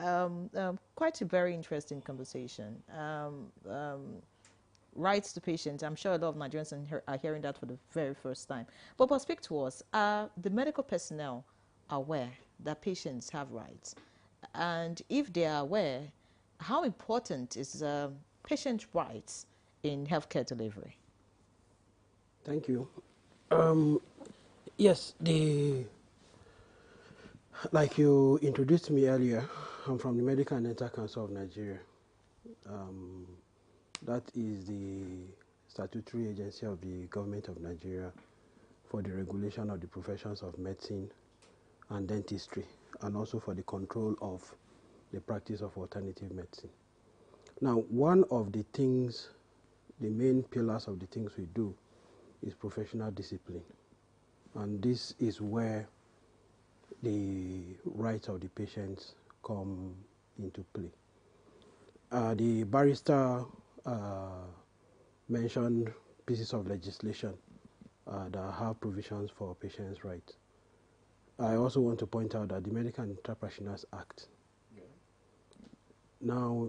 Quite a very interesting conversation. Rights to patients. I'm sure a lot of Nigerians are hearing that for the very first time. But speak to us. Are the medical personnel aware that patients have rights? And if they are aware, how important is patient rights in healthcare delivery? Thank you. Yes, like you introduced me earlier, I'm from the Medical and Dental Council of Nigeria. That is the statutory agency of the government of Nigeria for the regulation of the professions of medicine and dentistry, and also for the control of the practice of alternative medicine. Now, one of the things, the main pillars of the things we do is professional discipline. And this is where the rights of the patients come into play. The barrister mentioned pieces of legislation that have provisions for patients' rights. I also want to point out that the Medical and Dental Practitioners Act. Now,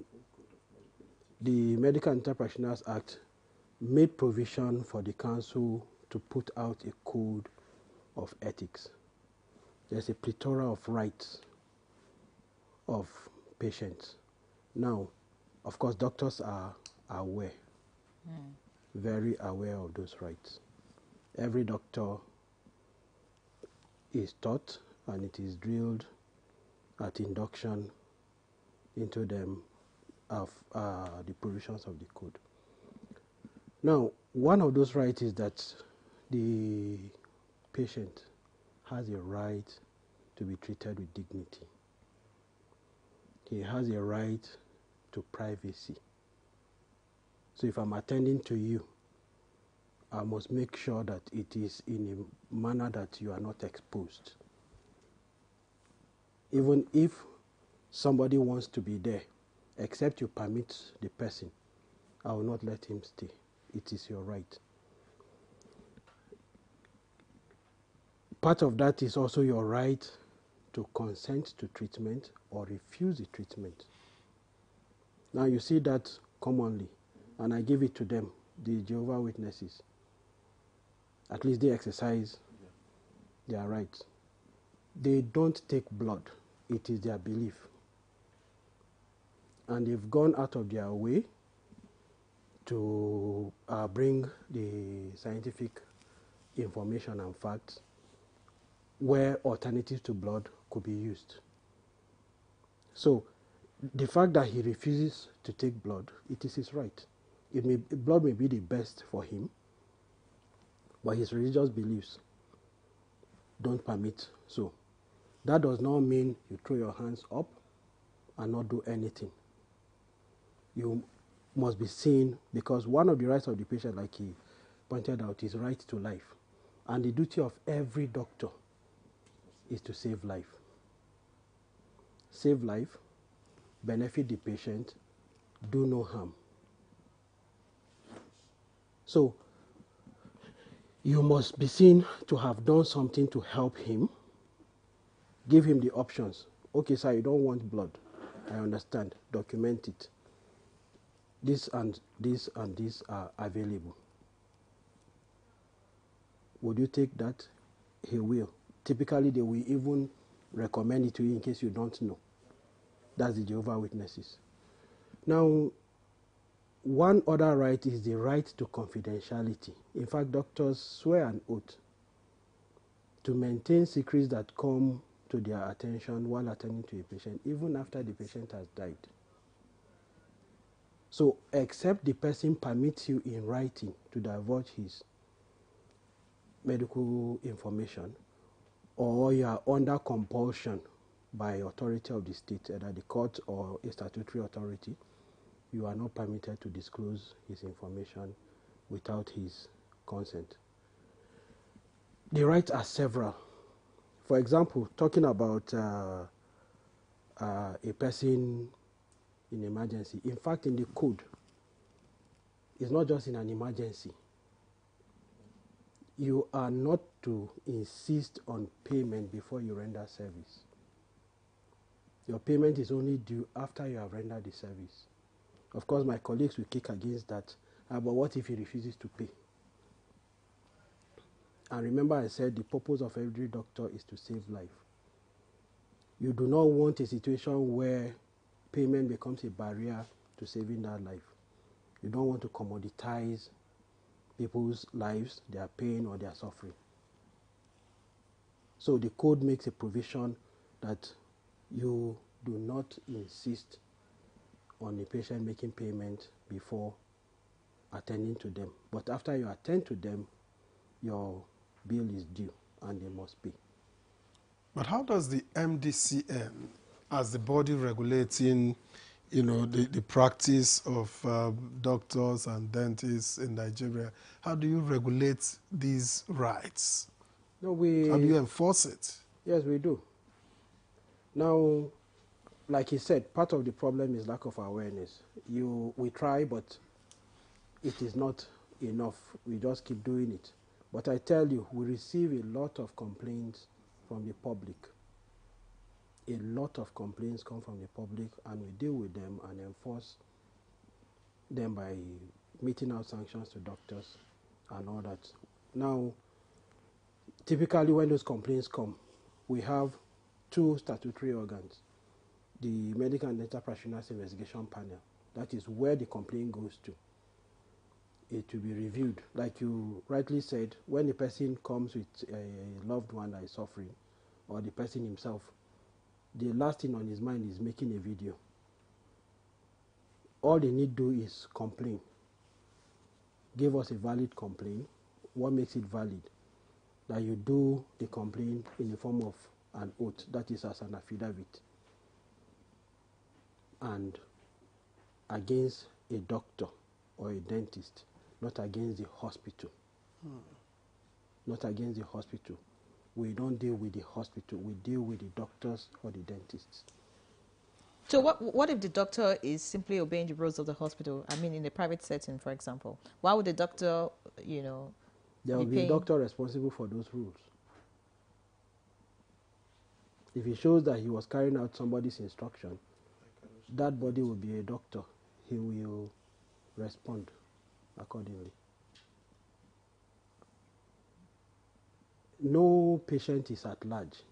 the Medical and Dental Practitioners Act made provision for the council to put out a code of ethics. There's a plethora of rights of patients. Now, of course, doctors are aware, very aware of those rights. Every doctor is taught and it is drilled at induction into them of the provisions of the code. Now, one of those rights is that the patient has a right to be treated with dignity. He has a right to privacy. So if I'm attending to you, I must make sure that it is in a manner that you are not exposed. Even if somebody wants to be there, except you permit the person, I will not let him stay. It is your right. Part of that is also your right to consent to treatment or refuse the treatment. Now you see that commonly, and I give it to them, the Jehovah's Witnesses. At least they exercise their rights. They don't take blood. It is their belief. And they've gone out of their way to bring the scientific information and facts where alternatives to blood could be used. So the fact that he refuses to take blood, it is his right. Blood may be the best for him, but his religious beliefs don't permit so. That does not mean you throw your hands up and not do anything. You must be seen, because one of the rights of the patient, like he pointed out, is right to life. And the duty of every doctor is to save life. Save life, benefit the patient, do no harm. So, you must be seen to have done something to help him. Give him the options. Okay, sir, you don't want blood. I understand. Document it. This and this and this are available. Would you take that? He will. Typically, they will even recommend it to you in case you don't know. That's the Jehovah's Witnesses. Now, one other right is the right to confidentiality. In fact, doctors swear an oath to maintain secrets that come to their attention while attending to a patient, even after the patient has died. So, except the person permits you in writing to divulge his medical information, or you are under compulsion by authority of the state, either the court or a statutory authority, you are not permitted to disclose his information without his consent. The rights are several. For example, talking about a person in emergency. In fact, in the code, it's not just in an emergency. You are not to insist on payment before you render service. Your payment is only due after you have rendered the service. Of course, my colleagues will kick against that. But what if he refuses to pay? And remember, I said the purpose of every doctor is to save life. You do not want a situation where payment becomes a barrier to saving that life. You don't want to commoditize people's lives, their pain or their suffering. So the code makes a provision that you do not insist on the patient making payment before attending to them. But after you attend to them, your bill is due and they must pay. But how does the MDCN, as the body regulating, you know, the practice of doctors and dentists in Nigeria, how do you regulate these rights? No, how do you enforce it? Yes, we do. Now, like he said, part of the problem is lack of awareness. We try, but it is not enough. We just keep doing it. But I tell you, we receive a lot of complaints from the public. A lot of complaints come from the public, and we deal with them and enforce them by meting out sanctions to doctors and all that. Now, typically when those complaints come, we have two statutory organs. The Medical and Dental Practitioners Investigation Panel, that is where the complaint goes to. It will be reviewed. Like you rightly said, when a person comes with a loved one that is suffering, or the person himself, the last thing on his mind is making a video. All they need to do is complain. Give us a valid complaint. What makes it valid? That you do the complaint in the form of an oath, that is as an affidavit, and against a doctor or a dentist, not against the hospital. Not against the hospital. We don't deal with the hospital, we deal with the doctors or the dentists. So what if the doctor is simply obeying the rules of the hospital? I mean, in a private setting, for example. Why would the doctor, you know, there will be a doctor responsible for those rules. If he shows that he was carrying out somebody's instruction, that body will be a doctor. He will respond accordingly. No patient is at large.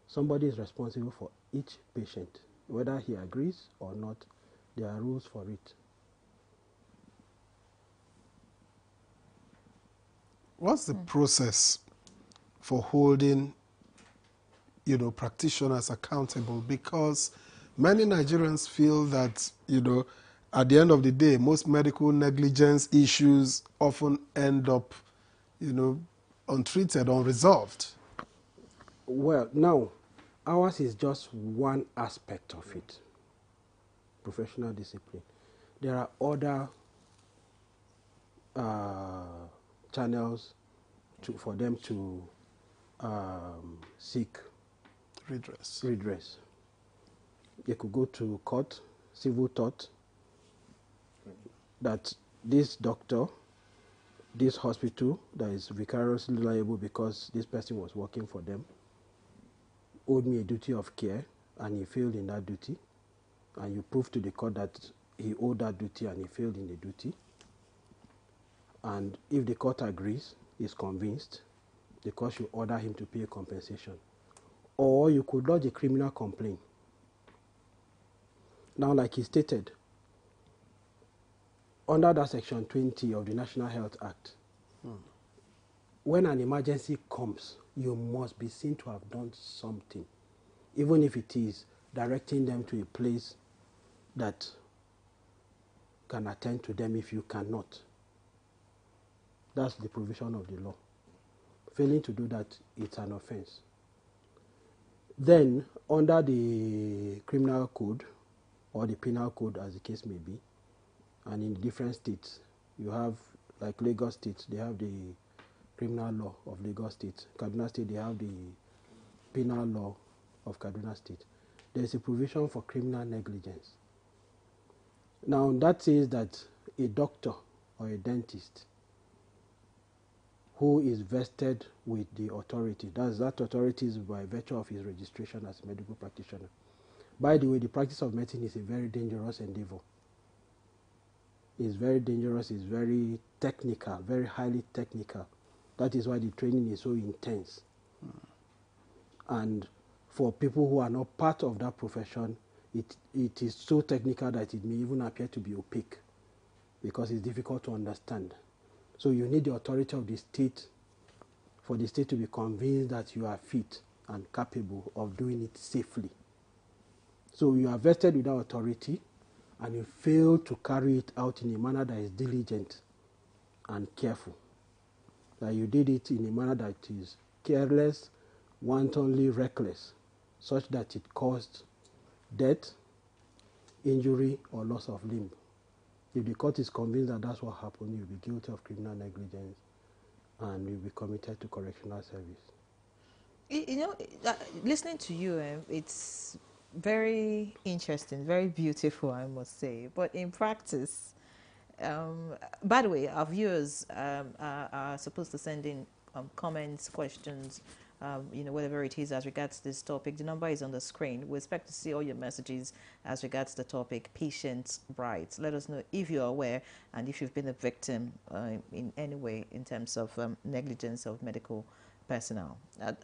Somebody is responsible for each patient. Whether he agrees or not, there are rules for it. What's the process for holding, you know, practitioners accountable? Because many Nigerians feel that, you know, at the end of the day, most medical negligence issues often end up, you know, untreated, unresolved. Well, now, ours is just one aspect of it, professional discipline. There are other channels for them to seek redress. They could go to court, civil tort, that this doctor, this hospital that is vicariously liable because this person was working for them, owed me a duty of care and he failed in that duty, and you prove to the court that he owed that duty and he failed in the duty, and if the court agrees, is convinced, the court should order him to pay a compensation. Or you could lodge a criminal complaint. Now, like he stated, under that section 20 of the National Health Act, when an emergency comes, you must be seen to have done something, even if it is directing them to a place that can attend to them if you cannot. That's the provision of the law. Failing to do that, it's an offense. Then, under the criminal code, or the penal code as the case may be, and in different states, you have, like Lagos State, they have the criminal law of Lagos State. Kaduna State, they have the penal law of Kaduna State. There is a provision for criminal negligence. Now, that says that a doctor or a dentist who is vested with the authority, that authority is by virtue of his registration as a medical practitioner. By the way, the practice of medicine is a very dangerous endeavor. It's very dangerous, it's very technical, very highly technical. That is why the training is so intense. And for people who are not part of that profession, it is so technical that it may even appear to be opaque because it's difficult to understand. So you need the authority of the state for the state to be convinced that you are fit and capable of doing it safely. So you are vested with that authority and you fail to carry it out in a manner that is diligent and careful. That you did it in a manner that is careless, wantonly reckless, such that it caused death, injury, or loss of limb. If the court is convinced that that's what happened, you'll be guilty of criminal negligence and you'll be committed to correctional service. You know, listening to you, it's very interesting, very beautiful, I must say. But in practice, by the way, our viewers are supposed to send in comments, questions, you know, whatever it is as regards this topic. The number is on the screen. We expect to see all your messages as regards the topic, patients' rights. Let us know if you're aware and if you've been a victim in any way in terms of negligence of medical personnel.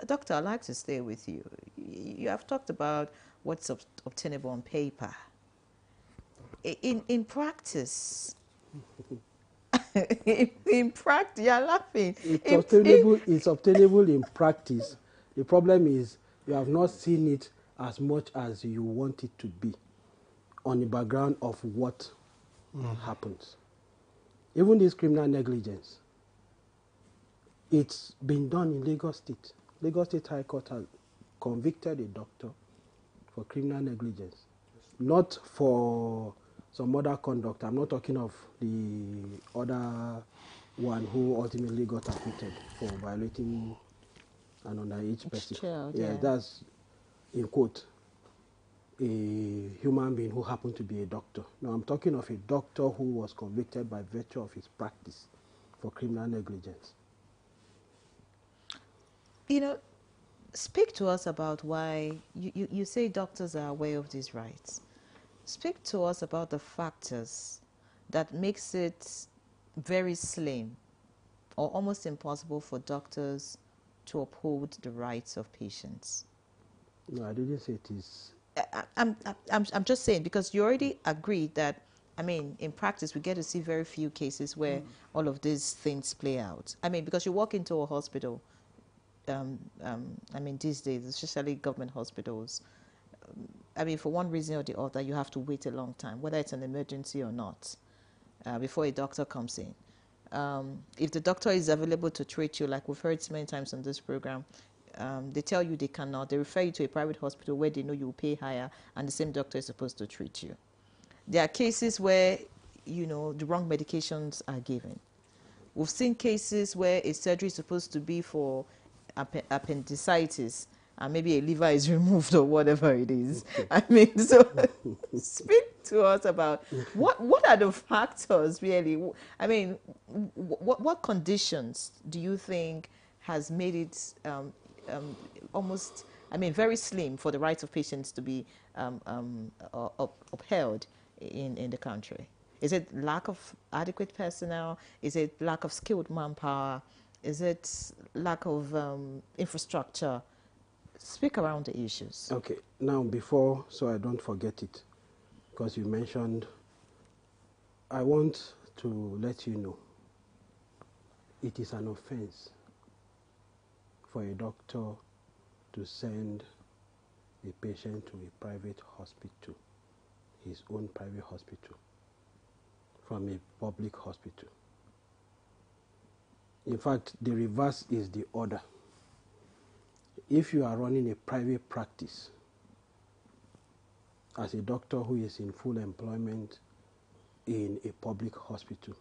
Doctor, I'd like to stay with you. You have talked about what's obtainable on paper. In practice, in practice, you're laughing. It's obtainable in practice. The problem is you have not seen it as much as you want it to be on the background of what happens. Even this criminal negligence, it's been done in Lagos State. Lagos State High Court has convicted a doctor for criminal negligence, not for some other conduct. I'm not talking of the other one who ultimately got acquitted for violating an underage person. Child, yeah, that's, in quote, a human being who happened to be a doctor. Now, I'm talking of a doctor who was convicted by virtue of his practice for criminal negligence. You know, speak to us about why you say doctors are aware of these rights. Speak to us about the factors that makes it very slim or almost impossible for doctors to uphold the rights of patients. No, I didn't say it is. I'm just saying, because you already agreed that, I mean, in practice, we get to see very few cases where all of these things play out. I mean, because you walk into a hospital, I mean, these days, especially government hospitals, I mean, for one reason or the other, you have to wait a long time, whether it's an emergency or not, before a doctor comes in. If the doctor is available to treat you, like we've heard many times on this program, they tell you they cannot. They refer you to a private hospital where they know you will pay higher, and the same doctor is supposed to treat you. There are cases where, you know, the wrong medications are given. We've seen cases where a surgery is supposed to be for appendicitis, and maybe a liver is removed or whatever it is. I mean, so speak to us about what are the factors really? I mean, what conditions do you think has made it almost, I mean, very slim for the rights of patients to be upheld in the country? Is it lack of adequate personnel? Is it lack of skilled manpower? Is it lack of infrastructure? Speak around the issues. Okay. Now, before, so I don't forget it, because you mentioned, I want to let you know, it is an offense for a doctor to send a patient to a private hospital, his own private hospital, from a public hospital. In fact, the reverse is the order. If you are running a private practice as a doctor who is in full employment in a public hospital,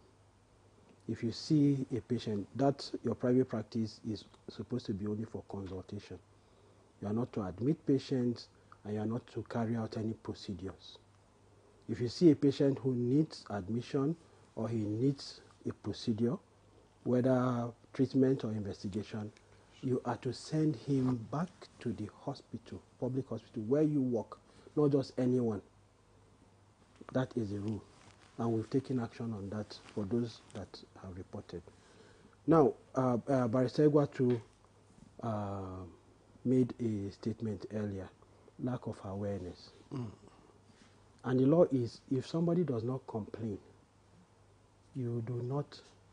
if you see a patient, that your private practice is supposed to be only for consultation. You are not to admit patients and you are not to carry out any procedures. If you see a patient who needs admission or he needs a procedure, whether treatment or investigation, you are to send him back to the hospital, public hospital, where you work, not just anyone. That is the rule. And we've taken action on that for those that have reported. Now, Barrister Egwatu made a statement earlier, lack of awareness. And the law is, if somebody does not complain, the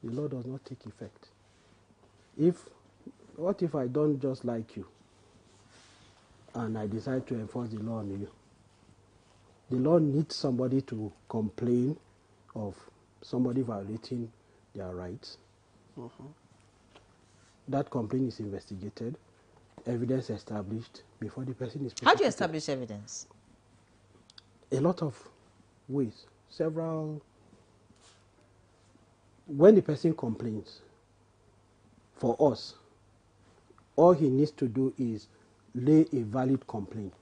law does not take effect. What if I don't just like you and I decide to enforce the law on you? The law needs somebody to complain of somebody violating their rights. That complaint is investigated, evidence established before the person is prosecuted. How do you establish evidence? A lot of ways, several. When the person complains, for us, all he needs to do is lay a valid complaint.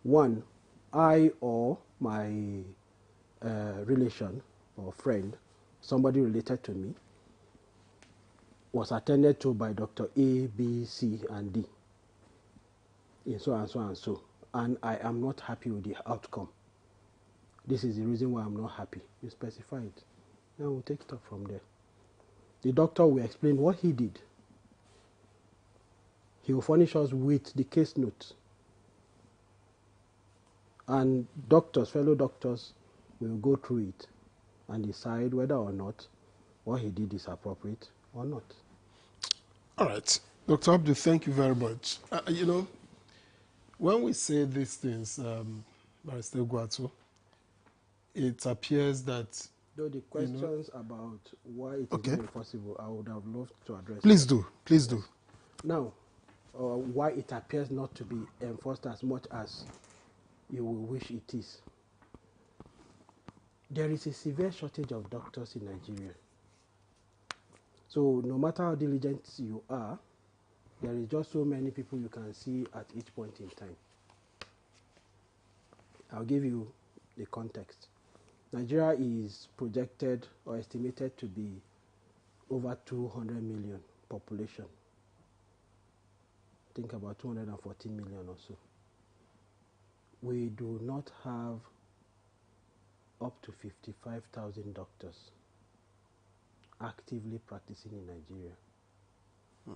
One, I or my relation or friend, somebody related to me, was attended to by Dr. A, B, C, and D, and so and so and so, and I am not happy with the outcome. This is the reason why I'm not happy. You specify it. Now we'll take it up from there. The doctor will explain what he did. He will furnish us with the case notes. And doctors, fellow doctors, will go through it and decide whether or not what he did is appropriate or not. All right. Dr. Abdul, thank you very much. You know, when we say these things, Barrister Guatu, it appears that... Though the questions about why it is not enforceable, I would have loved to address. Please do. Please do. Now, why it appears not to be enforced as much as you will wish it is. There is a severe shortage of doctors in Nigeria. So no matter how diligent you are, there is just so many people you can see at each point in time. I'll give you the context. Nigeria is projected or estimated to be over 200 million population. Think about 214 million or so. We do not have up to 55,000 doctors actively practicing in Nigeria.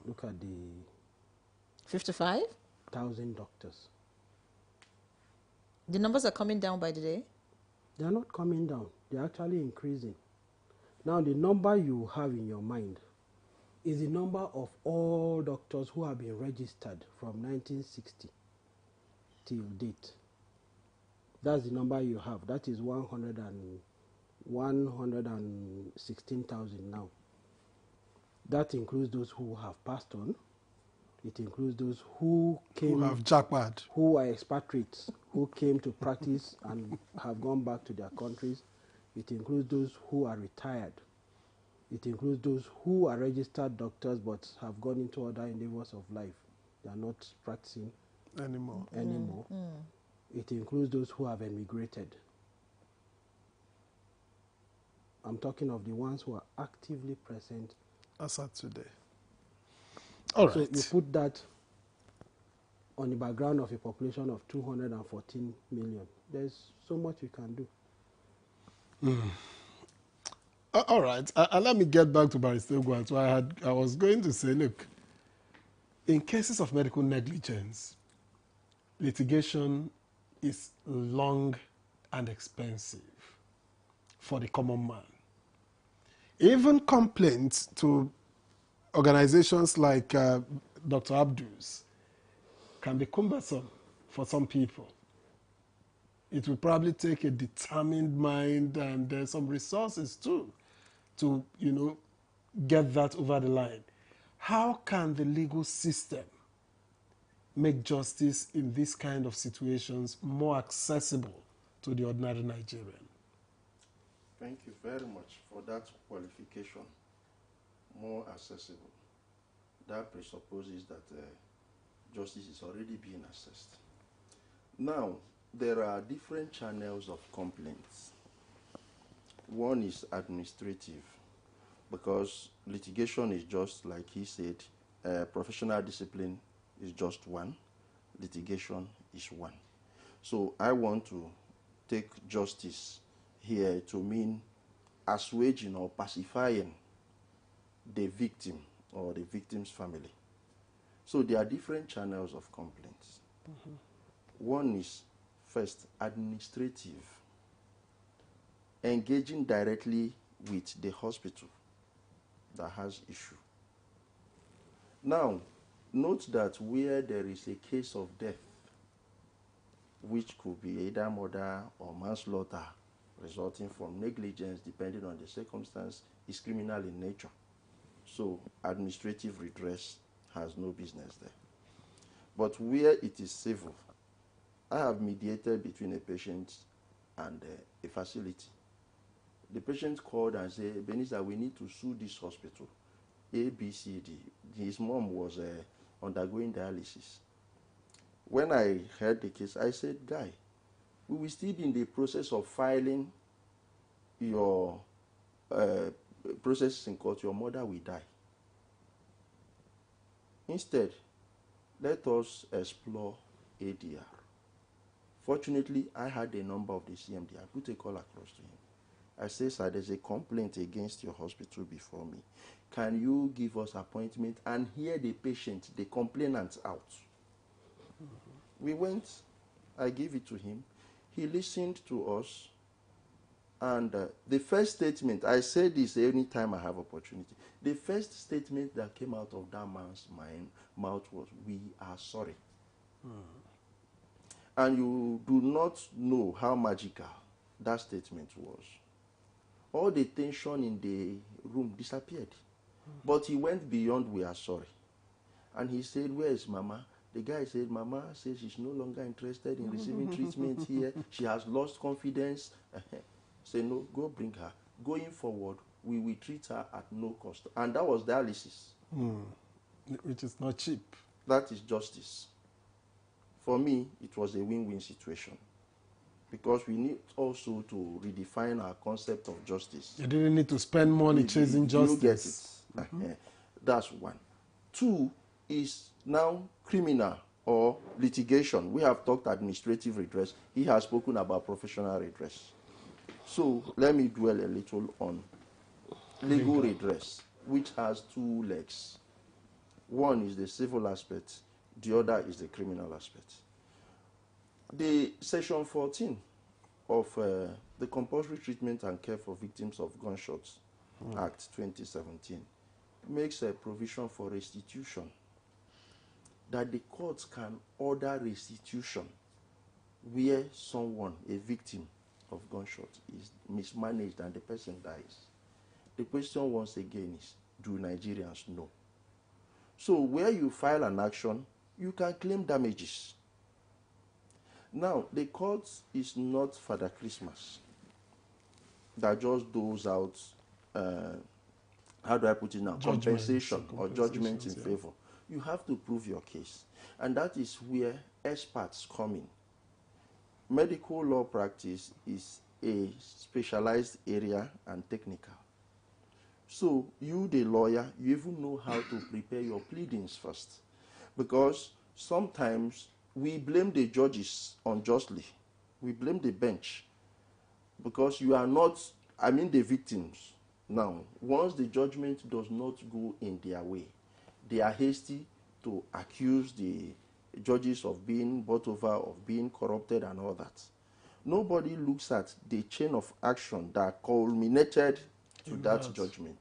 Look at the 55,000 doctors. The numbers are coming down by the day? They are not coming down. They are actually increasing. Now, the number you have in your mind is the number of all doctors who have been registered from 1960 till date. That's the number you have. That is 116,000 now. That includes those who have passed on. It includes those who came, who have jackpot, who are expatriates, who came to practice and have gone back to their countries. It includes those who are retired. It includes those who are registered doctors but have gone into other endeavors of life. They are not practicing anymore. It includes those who have emigrated. I'm talking of the ones who are actively present as of today. All right. So you put that on the background of a population of 214 million. There's so much you can do. All right. Let me get back to Barrister Guatu. I was going to say, look, in cases of medical negligence, litigation is long and expensive for the common man. Even complaints to organizations like Dr. Abdul's can be cumbersome for some people. It will probably take a determined mind and some resources too to, you know, get that over the line. How can the legal system make justice in these kind of situations more accessible to the ordinary Nigerian? Thank you very much for that qualification. More accessible. That presupposes that justice is already being assessed. Now, there are different channels of complaints. One is administrative, because litigation is just, like he said, professional discipline is just one, litigation is one. So I want to take justice here to mean assuaging or pacifying the victim or the victim's family. So there are different channels of complaints. One is, first, administrative, engaging directly with the hospital that has issue. Now, note that where there is a case of death, which could be either murder or manslaughter resulting from negligence, depending on the circumstance, is criminal in nature. So administrative redress has no business there. But where it is civil, I have mediated between a patient and a facility. The patient called and said, Benisa, we need to sue this hospital, A, B, C, D. His mom was undergoing dialysis. When I heard the case, I said, guy, we will still be in the process of filing your process in court. Your mother will die. Instead, let us explore ADR. Fortunately, I had a number of the CMD. I put a call across to him. I said, sir, there's a complaint against your hospital before me. Can you give us appointment and hear the patient, the complainant out? We went, I gave it to him. He listened to us. And the first statement, I say this any time I have opportunity, the first statement that came out of that man's mouth was, we are sorry. And you do not know how magical that statement was. All the tension in the room disappeared. But he went beyond, we are sorry. And he said, where is Mama? The guy said, Mama says she's no longer interested in receiving treatment here. She has lost confidence. Say, no, go bring her. Going forward, we will treat her at no cost. And that was dialysis. Which is not cheap. That is justice. For me, it was a win-win situation. Because we need also to redefine our concept of justice. You didn't need to spend money chasing justice. You get it. That's one. Two is now criminal or litigation. We have talked administrative redress. He has spoken about professional redress. So let me dwell a little on legal redress, which has two legs. One is the civil aspect, the other is the criminal aspect. The section 14 of the Compulsory Treatment and Care for Victims of Gunshots Act 2017 makes a provision for restitution, that the courts can order restitution where someone, a victim of gunshot, is mismanaged and the person dies. The question once again is, do Nigerians know? So where you file an action, you can claim damages. Now, the court is not Father Christmas that just doles out, how do I put it now, compensation or judgment in favor. You have to prove your case. And that is where experts come in. Medical law practice is a specialized area and technical. So you, the lawyer, you even know how to prepare your pleadings first. Because sometimes we blame the judges unjustly. We blame the bench. Because you are not, the victims. Now, once the judgment does not go in their way, they are hasty to accuse the judges of being bought over, of being corrupted and all that. Nobody looks at the chain of action that culminated to that judgment.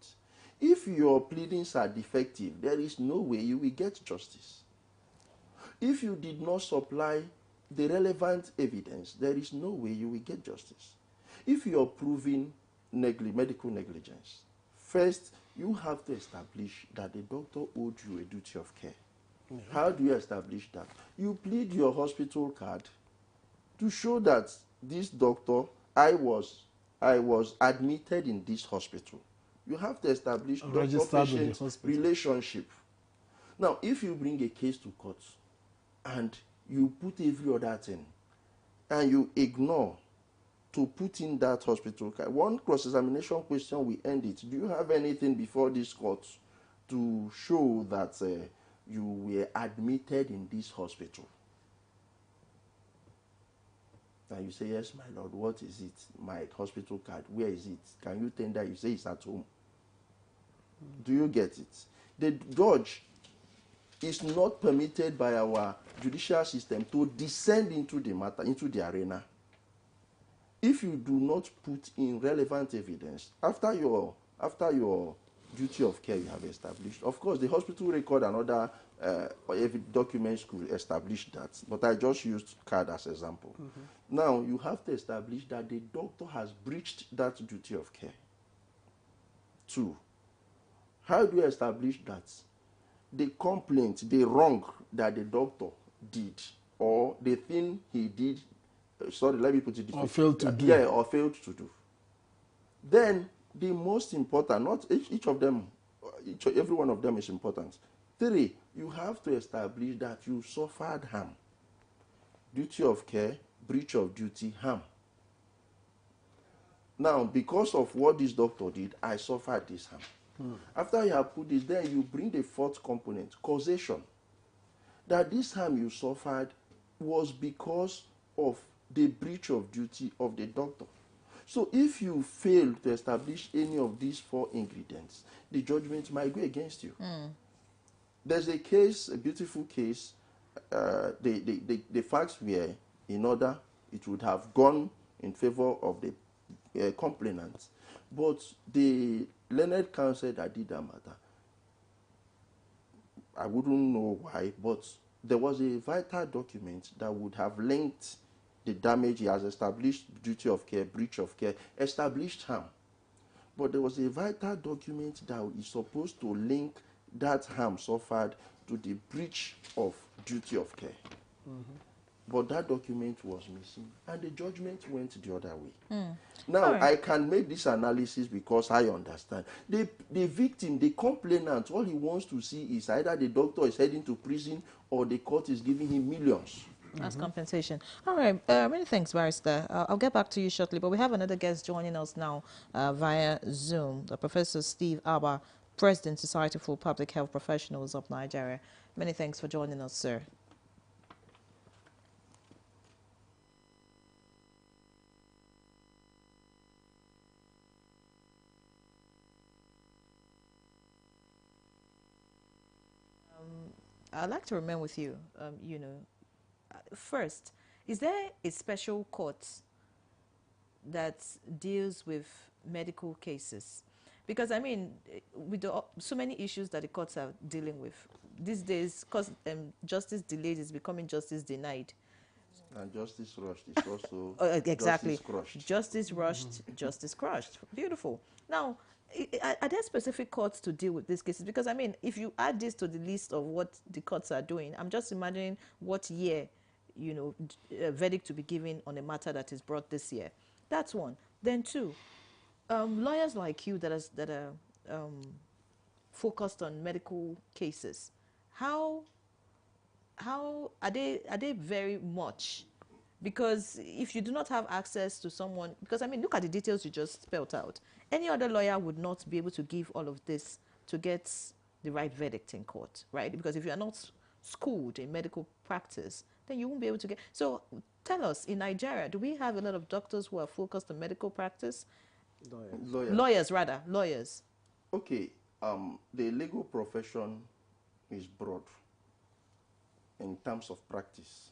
If your pleadings are defective, there is no way you will get justice. If you did not supply the relevant evidence, there is no way you will get justice. If you are proving medical negligence, first you have to establish that the doctor owed you a duty of care. How do you establish that? You plead your hospital card to show that this doctor, I was admitted in this hospital. You have to establish doctor-patient relationship. Now, if you bring a case to court and you put every other thing and you ignore to put in that hospital card, one cross-examination question will end it. Do you have anything before this court to show that you were admitted in this hospital? And you say, yes, my Lord, what is it? My hospital card, where is it? Can you tender? You say it's at home. Do you get it? The judge it's not permitted by our judicial system to descend into the matter, into the arena. If you do not put in relevant evidence after your duty of care you have established, of course, the hospital record and other documents could establish that, but I just used card as example. Now, you have to establish that the doctor has breached that duty of care. 2, how do you establish that? The complaint, the wrong that the doctor did, or the thing he did, sorry, let me put it this way. Or failed to do. Yeah, or failed to do. Then, the most important, not each of them, every one of them is important. 3, you have to establish that you suffered harm. Duty of care, breach of duty, harm. Now, because of what this doctor did, I suffered this harm. After you have put this, then you bring the 4th component, causation. That this harm you suffered was because of the breach of duty of the doctor. So if you fail to establish any of these 4 ingredients, the judgment might go against you. There's a case, a beautiful case, the facts were in order, it would have gone in favor of the complainant, but the learned counsel that did that matter, I wouldn't know why, but there was a vital document that would have linked the damage he has established, duty of care, breach of care, established harm. But there was a vital document that is supposed to link that harm suffered to the breach of duty of care. But that document was missing, and the judgment went the other way. Now, I can make this analysis because I understand. The victim, the complainant, all he wants to see is either the doctor is heading to prison or the court is giving him millions. As compensation. All right. Many thanks, Barrister. I'll get back to you shortly, but we have another guest joining us now via Zoom, Professor Steve Abba, President, Society for Public Health Professionals of Nigeria. Many thanks for joining us, sir. I'd like to remain with you, first, is there a special court that deals with medical cases? Because, I mean, with so many issues that the courts are dealing with, these days, because justice delayed is becoming justice denied. And justice rushed is also exactly. justice crushed. Justice rushed, justice crushed. Beautiful. Now, are there specific courts to deal with these cases? Because, I mean, if you add this to the list of what the courts are doing, I'm just imagining what year, a verdict to be given on a matter that is brought this year. That's one. Then 2, lawyers like you that are focused on medical cases, how are they very much? Because if you do not have access to someone, because I mean, look at the details you just spelled out. Any other lawyer would not be able to give all of this to get the right verdict in court, right? Because if you are not schooled in medical practice, then you won't be able to get. So tell us, in Nigeria, do we have a lot of doctors who are focused on medical practice? Lawyers. Okay, the legal profession is broad in terms of practice.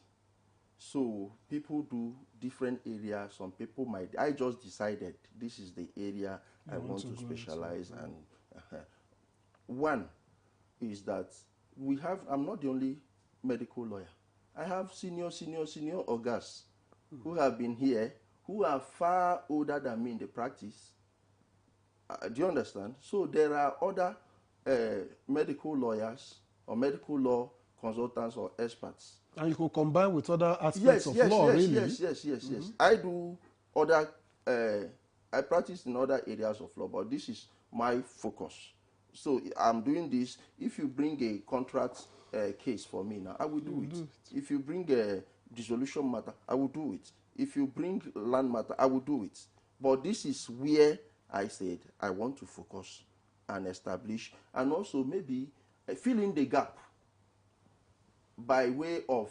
So people do different areas. Some people might, I just decided this is the area I want to specialize. And one is that I'm not the only medical lawyer. I have senior ogas who have been here, who are far older than me in the practice. Do you understand? So there are other medical lawyers or medical law consultants or experts. And you can combine with other aspects of law, really? Yes. I do other, I practice in other areas of law, but this is my focus. So I'm doing this. If you bring a contract case for me now, I will do it. If you bring a dissolution matter, I will do it. If you bring land matter, I will do it. But this is where I said I want to focus and establish, and also maybe fill in the gap by way of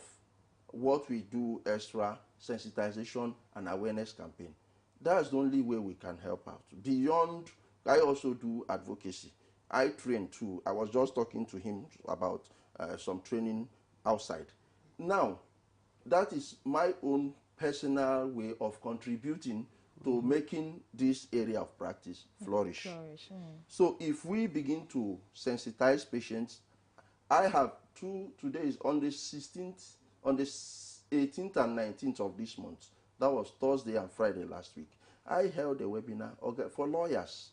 what we do extra sensitization and awareness campaign. That's the only way we can help out. Beyond, I also do advocacy. I train too. I was just talking to him about some training outside. Now, that is my own personal way of contributing to making this area of practice flourish. So if we begin to sensitize patients, I have today is on the 16th, on the 18th and 19th of this month. That was Thursday and Friday last week. I held a webinar for lawyers.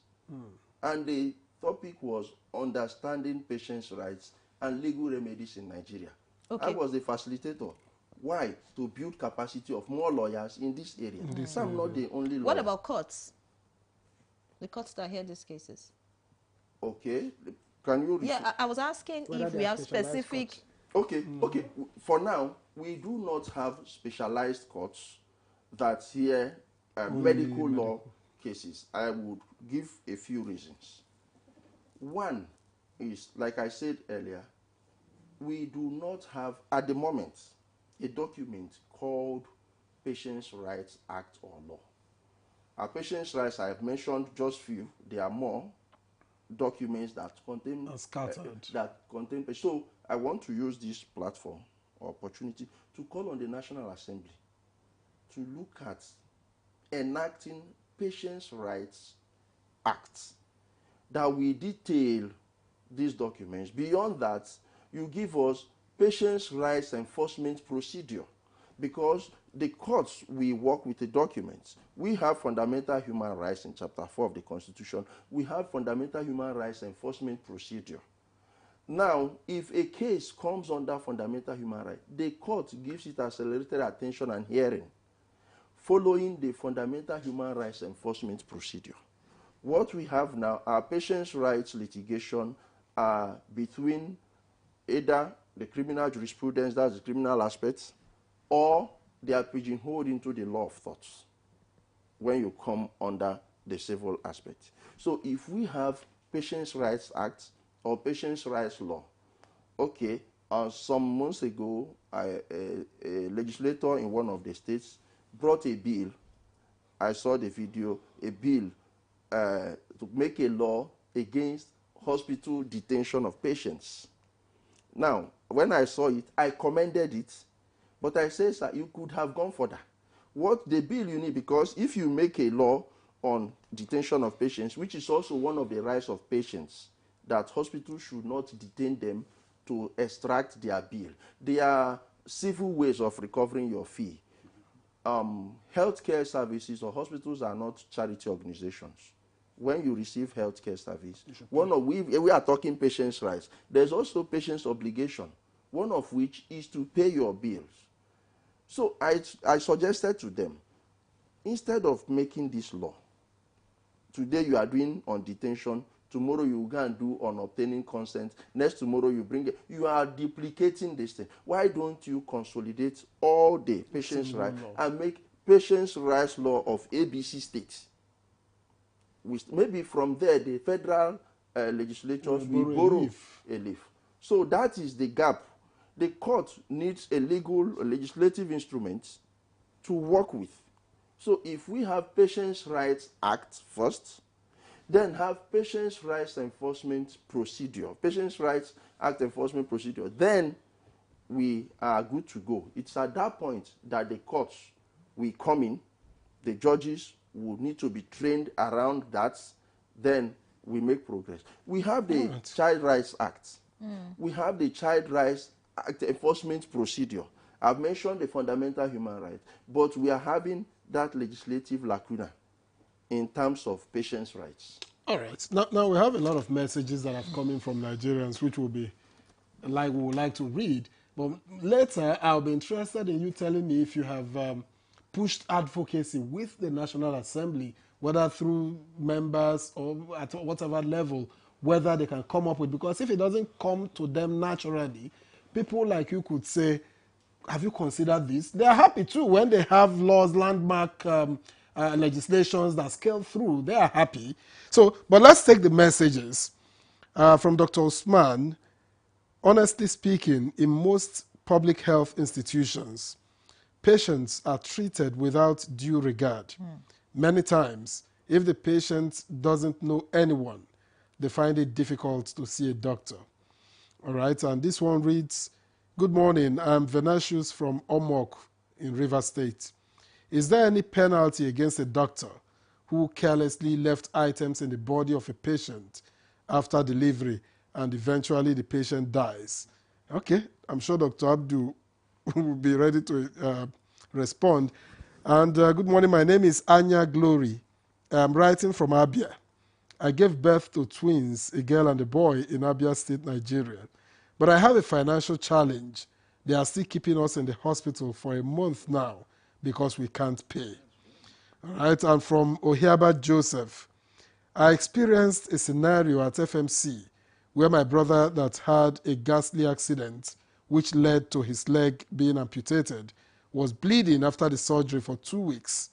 And the topic was understanding patients' rights and legal remedies in Nigeria. I was the facilitator. Why? To build capacity of more lawyers in this area. I'm not the only lawyer. What about courts? The courts that hear these cases. Okay. Can you... Yeah, I was asking if we have specific... Okay. For now, we do not have specialized courts that hear medical law cases. I would give a few reasons. One is, like I said earlier, we do not have, at the moment, a document called Patients' Rights Act or law. Our Patients' Rights, I have mentioned just few. There are more documents that contain So I want to use this platform or opportunity to call on the National Assembly to look at enacting Patients' Rights Acts that will detail these documents. Beyond that, you give us Patients' Rights Enforcement Procedure, because the courts will work with the documents. We have fundamental human rights in Chapter 4 of the Constitution. We have fundamental human rights enforcement procedure. Now, if a case comes under fundamental human rights, the court gives it accelerated attention and hearing following the fundamental human rights enforcement procedure. What we have now are patients' rights litigation between either the criminal jurisprudence, that's the criminal aspects, or they are pigeonholed into the law of thoughts when you come under the civil aspect. So if we have Patients' Rights Act or Patients' Rights Law, okay, some months ago, a legislator in one of the states brought a bill. I saw the video, a bill to make a law against hospital detention of patients. Now, when I saw it, I commended it, but I said, sir, you could have gone further. What the bill you need, because if you make a law on detention of patients, which is also one of the rights of patients, that hospitals should not detain them to extract their bill. There are civil ways of recovering your fee. Healthcare services or hospitals are not charity organizations. When you receive healthcare service, we are talking patients' rights. There's also patients' obligation, one of which is to pay your bills. So I suggested to them, instead of making this law, today you are doing on detention, tomorrow you go and do on obtaining consent, next tomorrow you bring it. You are duplicating this thing. Why don't you consolidate all the patients' rights and make patients' rights law of ABC states? Maybe from there, the federal legislatures will borrow a leaf. So that is the gap. The court needs a legislative instrument to work with. So if we have Patients' Rights Act first, then have Patients' Rights Enforcement Procedure, Patients' Rights Act Enforcement Procedure, then we are good to go. It's at that point that the courts will come in, the judges will need to be trained around that, then we make progress. We have the Child Rights Act. We have the Child Rights Act Enforcement Procedure. I've mentioned the fundamental human rights, but we are having that legislative lacuna in terms of patients' rights. All right. Now we have a lot of messages that have come in from Nigerians, which will be we would like to read. But later, I'll be interested in you telling me if you have pushed advocacy with the National Assembly, whether through members or at whatever level, whether they can come up with, because if it doesn't come to them naturally, people like you could say, have you considered this? They are happy too when they have laws, landmark legislations that scale through. They are happy. So, but let's take the messages from Dr. Usman. Honestly speaking, in most public health institutions, patients are treated without due regard. Many times, if the patient doesn't know anyone, they find it difficult to see a doctor. All right, and this one reads, good morning, I'm Venatius from Omok in River State. Is there any penalty against a doctor who carelessly left items in the body of a patient after delivery and eventually the patient dies? Okay, I'm sure Dr. Abdu will be ready to respond. And good morning, my name is Anya Glory. I'm writing from Abia. I gave birth to twins, a girl and a boy, in Abia State, Nigeria. But I have a financial challenge. They are still keeping us in the hospital for a month now because we can't pay. All right, and from Ohiaba Joseph, I experienced a scenario at FMC where my brother that had a ghastly accident which led to his leg being amputated was bleeding after the surgery for 2 weeks.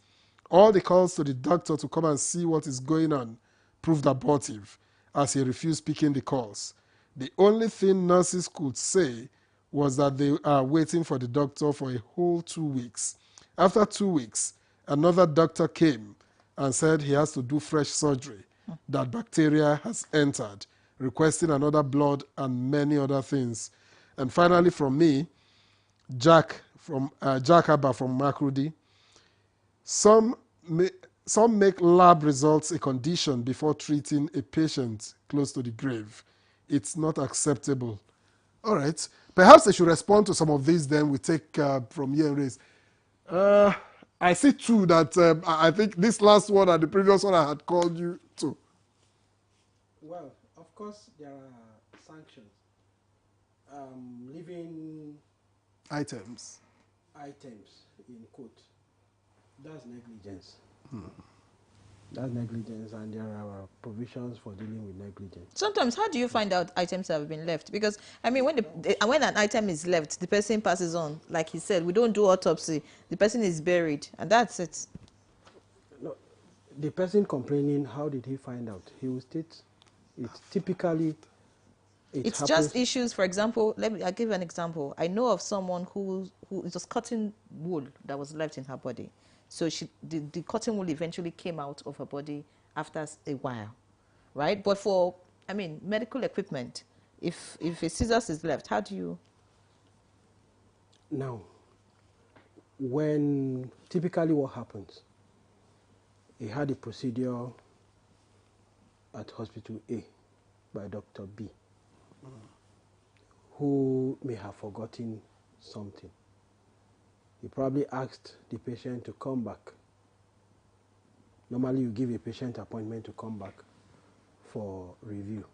All the calls to the doctor to come and see what is going on proved abortive as he refused picking the calls. The only thing nurses could say was that they are waiting for the doctor for a whole 2 weeks. After 2 weeks, another doctor came and said he has to do fresh surgery, that bacteria has entered, requesting another blood and many other things. And finally from me, Jack Abba from Makurdi, some make lab results a condition before treating a patient close to the grave. It's not acceptable. All right. Perhaps I should respond to some of these, then we take from here and raise. I see two that I think this last one and the previous one I had called you to. Well, of course, there are sanctions. Leaving items in quote, that's negligence. That's negligence, and there are provisions for dealing with negligence. Sometimes, how do you find out items have been left? Because, I mean, when an item is left, the person passes on. Like he said, we don't do autopsy. The person is buried, and that's it. No, the person complaining, how did he find out? He will state it typically. It's just issues. For example, I'll give an example. I know of someone who was cutting wool that was left in her body. So the cotton wool eventually came out of her body after a while, right? But for, I mean, medical equipment, if a scissors is left, how do you? Now, when typically what happens, he had a procedure at hospital A by Dr. B, who may have forgotten something. He probably asked the patient to come back. Normally you give a patient appointment to come back for review.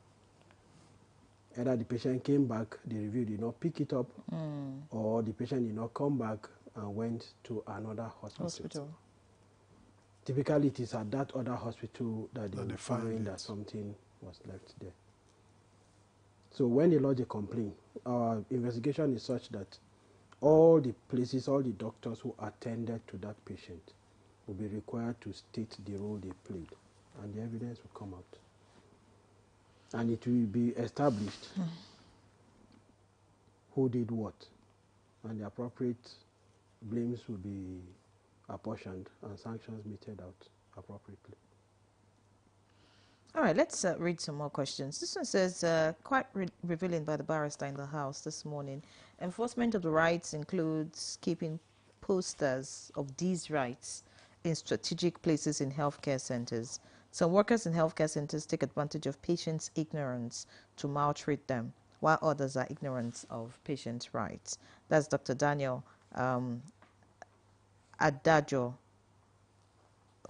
Either the patient came back, the review did not pick it up, or the patient did not come back and went to another hospital. Typically it is at that other hospital that they will find that something was left there. So when they lodge a complaint, our investigation is such that all the places, all the doctors who attended to that patient will be required to state the role they played, and the evidence will come out. And it will be established who did what, and the appropriate blames will be apportioned and sanctions meted out appropriately. All right, let's read some more questions. This one says, quite revealing by the barrister in the House this morning, enforcement of the rights includes keeping posters of these rights in strategic places in healthcare centers. Some workers in healthcare centers take advantage of patients' ignorance to maltreat them, while others are ignorant of patients' rights. That's Dr. Daniel Adajo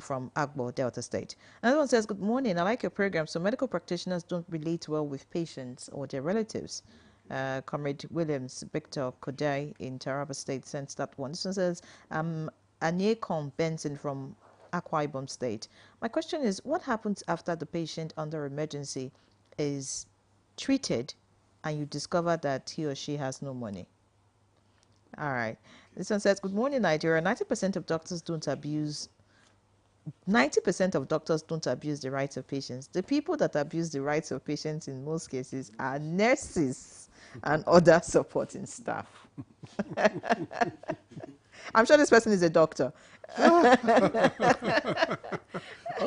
from Agbo, Delta State. Another one says, good morning, I like your program. So medical practitioners don't relate well with patients or their relatives. Comrade Williams Victor Kodai in Taraba State sends that one. This one says, Anyekon Benson from Akwa Ibom State. My question is, what happens after the patient under emergency is treated and you discover that he or she has no money? All right. This one says, good morning, Nigeria. 90% of doctors don't abuse the rights of patients. The people that abuse the rights of patients in most cases are nurses and other supporting staff. I'm sure this person is a doctor.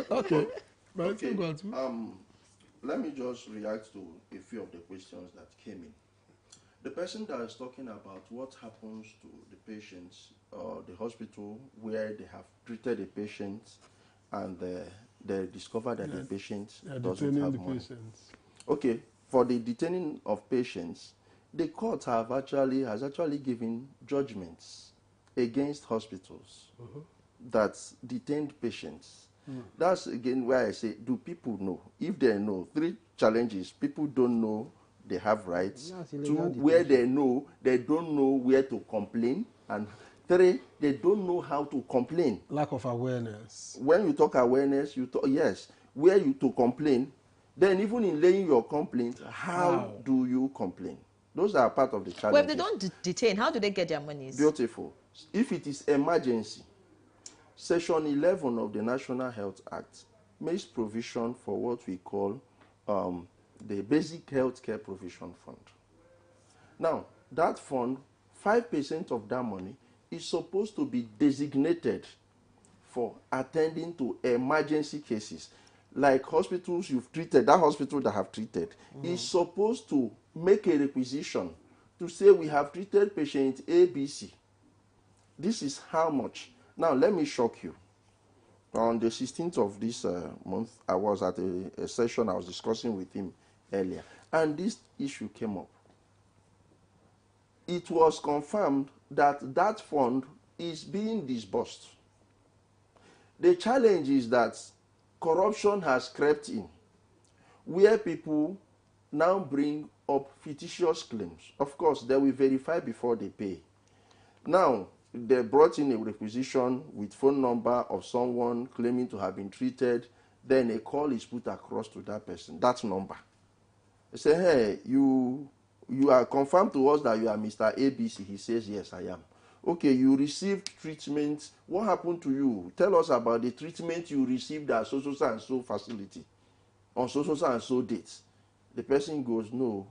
Okay. Let me just react to a few of the questions that came in. The person that is talking about what happens to the patients or the hospital where they have treated a patient and they discover that the patient doesn't have money. Patients. Okay, for the detaining of patients, the court has actually given judgments against hospitals that detained patients. That's again where I say, do people know? If they know, 3 challenges: people don't know they have rights. 2, where they know, they don't know where to complain. And 3, they don't know how to complain. Lack of awareness. When you talk awareness, you talk, yes, where you to complain. Then even in laying your complaint, how do you complain? Those are part of the challenges. Well, if they don't detain, how do they get their monies? Beautiful. If it is emergency, Section 11 of the National Health Act makes provision for what we call the Basic Healthcare Provision Fund. Now, that fund, 5% of that money is supposed to be designated for attending to emergency cases. Like hospitals you've treated, that hospital that have treated, is supposed to make a requisition to say we have treated patient ABC. This is how much. Now, let me shock you. On the 16th of this month, I was at a session I was discussing with him earlier, and this issue came up. It was confirmed that that fund is being disbursed. The challenge is that corruption has crept in, where people now bring up fictitious claims. Of course, they will verify before they pay. Now, they brought in a requisition with phone number of someone claiming to have been treated. Then a call is put across to that person, that number. They say, hey, you are confirmed to us that you are Mr. ABC. He says, yes, I am. Okay, you received treatment. What happened to you? Tell us about the treatment you received at so and so facility on so and so date. The person goes, no,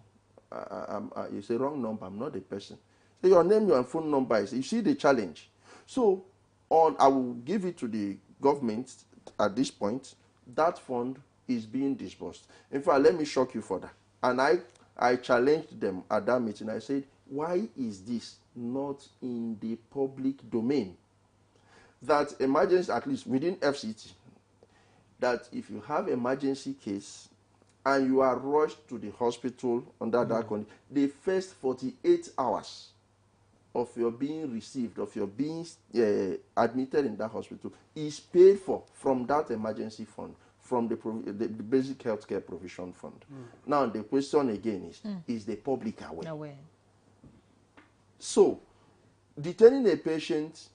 it's a wrong number. I'm not the person. So your name, your phone number is. You see the challenge. So I will give it to the government at this point. That fund is being disbursed. In fact, let me shock you further. And I challenged them at that meeting. I said, why is this not in the public domain? That emergency, at least within FCT, that if you have emergency case and you are rushed to the hospital under that condition, the first 48 hours of your being received, of your being admitted in that hospital, is paid for from that emergency fund, from the Basic Healthcare Provision Fund. Now, the question again is the public aware? So, detaining a patient,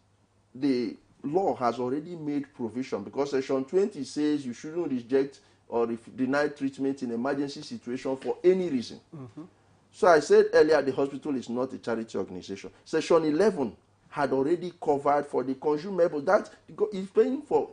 the law has already made provision, because Section 20 says you shouldn't reject or deny treatment in emergency situation for any reason. So I said earlier, the hospital is not a charity organization. Section 11 had already covered for the consumable. That is paying for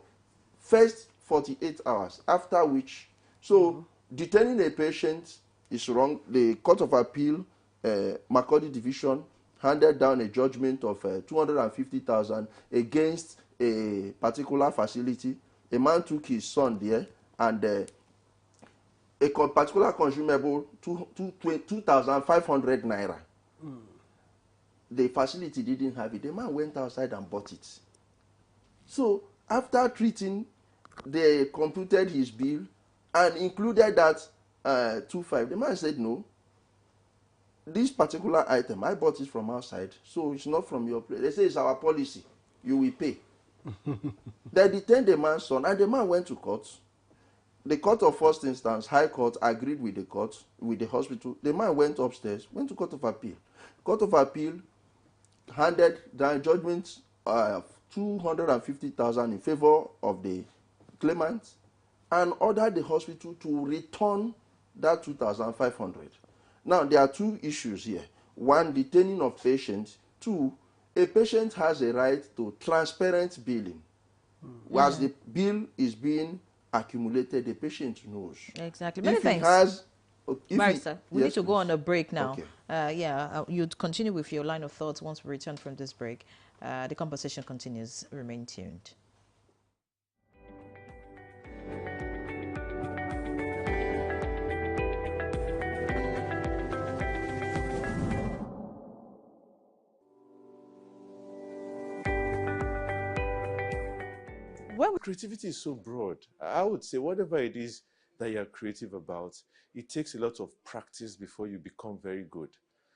first 48 hours, after which, so detaining a patient is wrong. The Court of Appeal, Makurdi Division, handed down a judgment of 250,000 against a particular facility. A man took his son there, and a particular consumable, 2,500 naira. The facility didn't have it. The man went outside and bought it. So after treating, they computed his bill and included that 2,500. The man said, no, this particular item, I bought it from outside, so it's not from your place. They say it's our policy. You will pay. They detained the man's son, and the man went to court. The court of first instance, High Court, agreed with the court, with the hospital. The man went upstairs, went to Court of Appeal. Court of Appeal handed down judgment of 250,000 in favor of the claimant and ordered the hospital to return that 2,500. Now, there are two issues here. One, detaining of patients. Two, a patient has a right to transparent billing. Whilst the bill is being accumulated, the patient knows. Exactly. Many thanks. Barrister, we need to go on a break now. Okay. You'd continue with your line of thoughts once we return from this break. The conversation continues. Remain tuned. Well, creativity is so broad. I would say whatever it is that you're creative about, it takes a lot of practice before you become very good.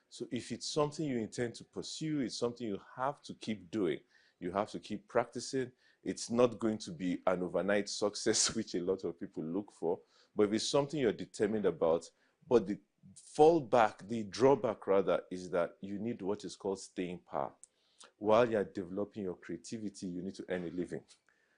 So if it's something you intend to pursue, it's something you have to keep doing. You have to keep practicing. It's not going to be an overnight success, which a lot of people look for. But if it's something you're determined about, but the drawback rather, is that you need what is called staying power. While you're developing your creativity, you need to earn a living.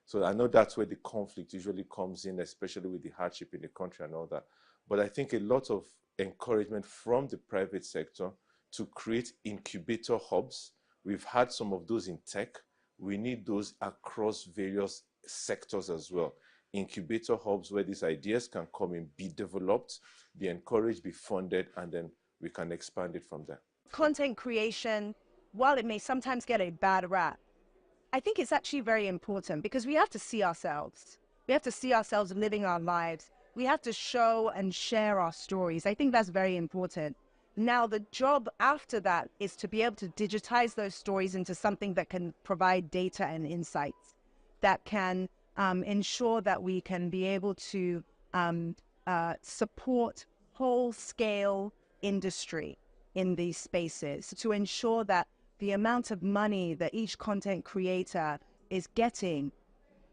So I know that's where the conflict usually comes in, especially with the hardship in the country and all that. But I think a lot of encouragement from the private sector to create incubator hubs. We've had some of those in tech. We need those across various sectors as well. Incubator hubs where these ideas can come in, be developed, be encouraged, be funded, and then we can expand it from there. Content creation, while it may sometimes get a bad rap, I think it's actually very important because we have to see ourselves. We have to see ourselves living our lives. We have to show and share our stories. I think that's very important. Now, the job after that is to be able to digitize those stories into something that can provide data and insights, that can ensure that we can be able to support whole-scale industry in these spaces, to ensure that the amount of money that each content creator is getting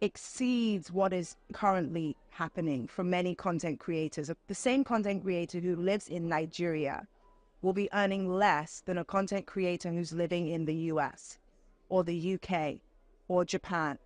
exceeds what is currently happening for many content creators. The same content creator who lives in Nigeria will be earning less than a content creator who's living in the US or the UK or Japan.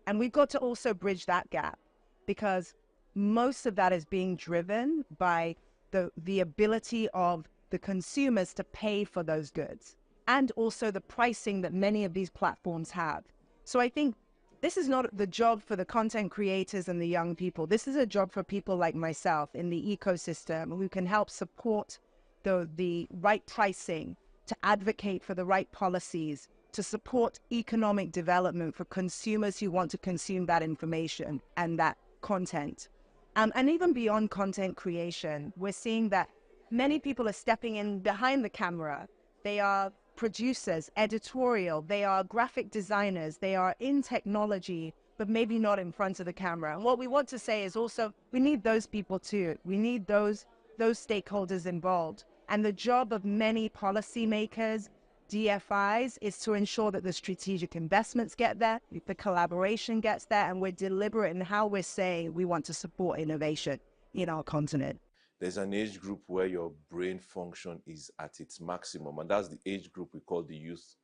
And we've got to also bridge that gap because most of that is being driven by the ability of the consumers to pay for those goods and also the pricing that many of these platforms have. So I think this is not the job for the content creators and the young people. This is a job for people like myself in the ecosystem who can help support the right pricing, to advocate for the right policies, to support economic development for consumers who want to consume that information and that content. And even beyond content creation, we're seeing that many people are stepping in behind the camera. They are producers, editorial, they are graphic designers, they are in technology, but maybe not in front of the camera. And what we want to say is also, we need those people too. We need those stakeholders involved. And the job of many policymakers, DFIs, is to ensure that the strategic investments get there, the collaboration gets there, and we're deliberate in how we're saying we want to support innovation in our continent. There's an age group where your brain function is at its maximum, and that's the age group we call the youth,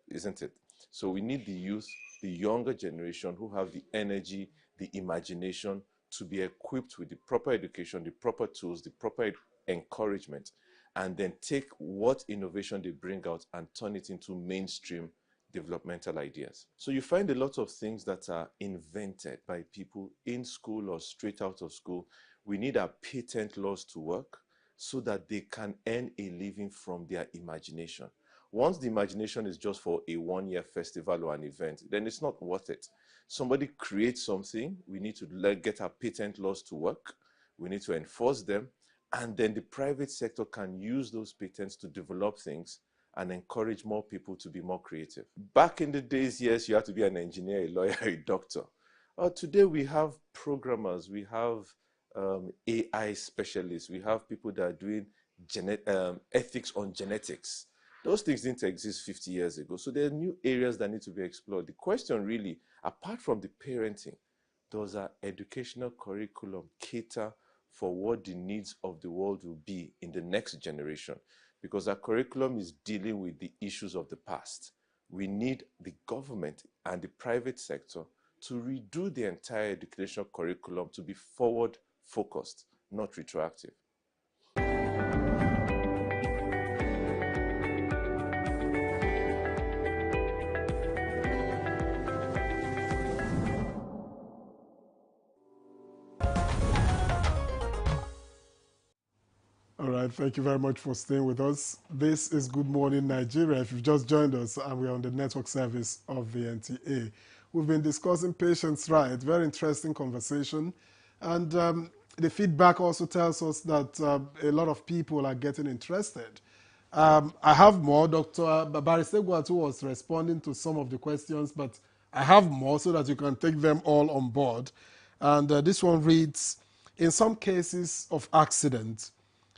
isn't it? So we need the youth, the younger generation who have the energy, the imagination to be equipped with the proper education, the proper tools, the proper encouragement, and then take what innovation they bring out and turn it into mainstream developmental ideas. So you find a lot of things that are invented by people in school or straight out of school. We need our patent laws to work so that they can earn a living from their imagination. Once the imagination is just for a one-year festival or an event, then it's not worth it. Somebody creates something, we need to get our patent laws to work, we need to enforce them, and then the private sector can use those patents to develop things and encourage more people to be more creative. Back in the days, yes, you had to be an engineer, a lawyer, a doctor. Today we have programmers, we have AI specialists, we have people that are doing ethics on genetics. Those things didn't exist 50 years ago. So there are new areas that need to be explored. The question really, apart from the parenting, does our educational curriculum cater for what the needs of the world will be in the next generation? Because our curriculum is dealing with the issues of the past. We need the government and the private sector to redo the entire educational curriculum to be forward-focused, not retroactive. All right, thank you very much for staying with us. This is Good Morning Nigeria. If you've just joined us, and we're on the network service of the NTA. We've been discussing patients' rights, very interesting conversation. And the feedback also tells us that a lot of people are getting interested. I have more. Dr. Barrister Gwatu was responding to some of the questions, but I have more so that you can take them all on board. And this one reads, in some cases of accident,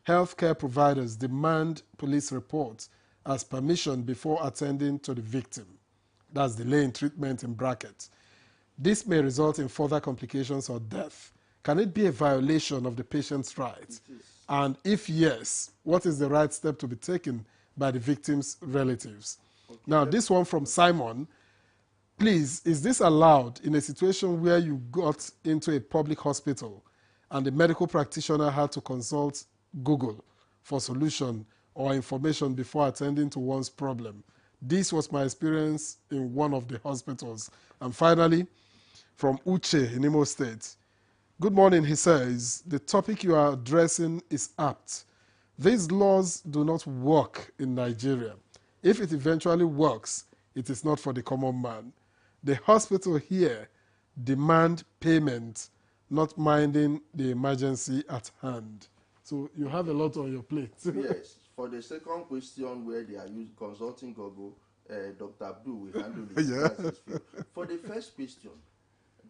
healthcare providers demand police reports as permission before attending to the victim. That's delay in treatment in brackets. This may result in further complications or death. Can it be a violation of the patient's rights? And if yes, what is the right step to be taken by the victim's relatives? Okay. Now, this one from Simon. Please, is this allowed in a situation where you got into a public hospital and the medical practitioner had to consult Google for solution or information before attending to one's problem? This was my experience in one of the hospitals. And finally, from Uche in Imo State. Good morning, he says. The topic you are addressing is apt. These laws do not work in Nigeria. If it eventually works, it is not for the common man. The hospital here demand payment, not minding the emergency at hand. So you have a lot on your plate. Yes. For the second question where they are consulting Google, Dr. Abdul will handle it. Yeah. For the first question,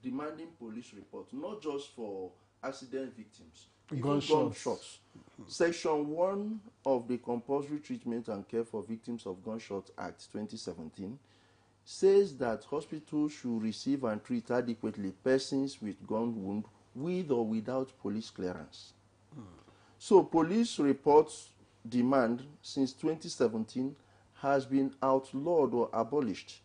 demanding police reports, not just for accident victims, gunshots. Section 1 of the Compulsory Treatment and Care for Victims of Gunshot Act 2017 says that hospitals should receive and treat adequately persons with gun wound with or without police clearance. So police reports demand since 2017 has been outlawed or abolished.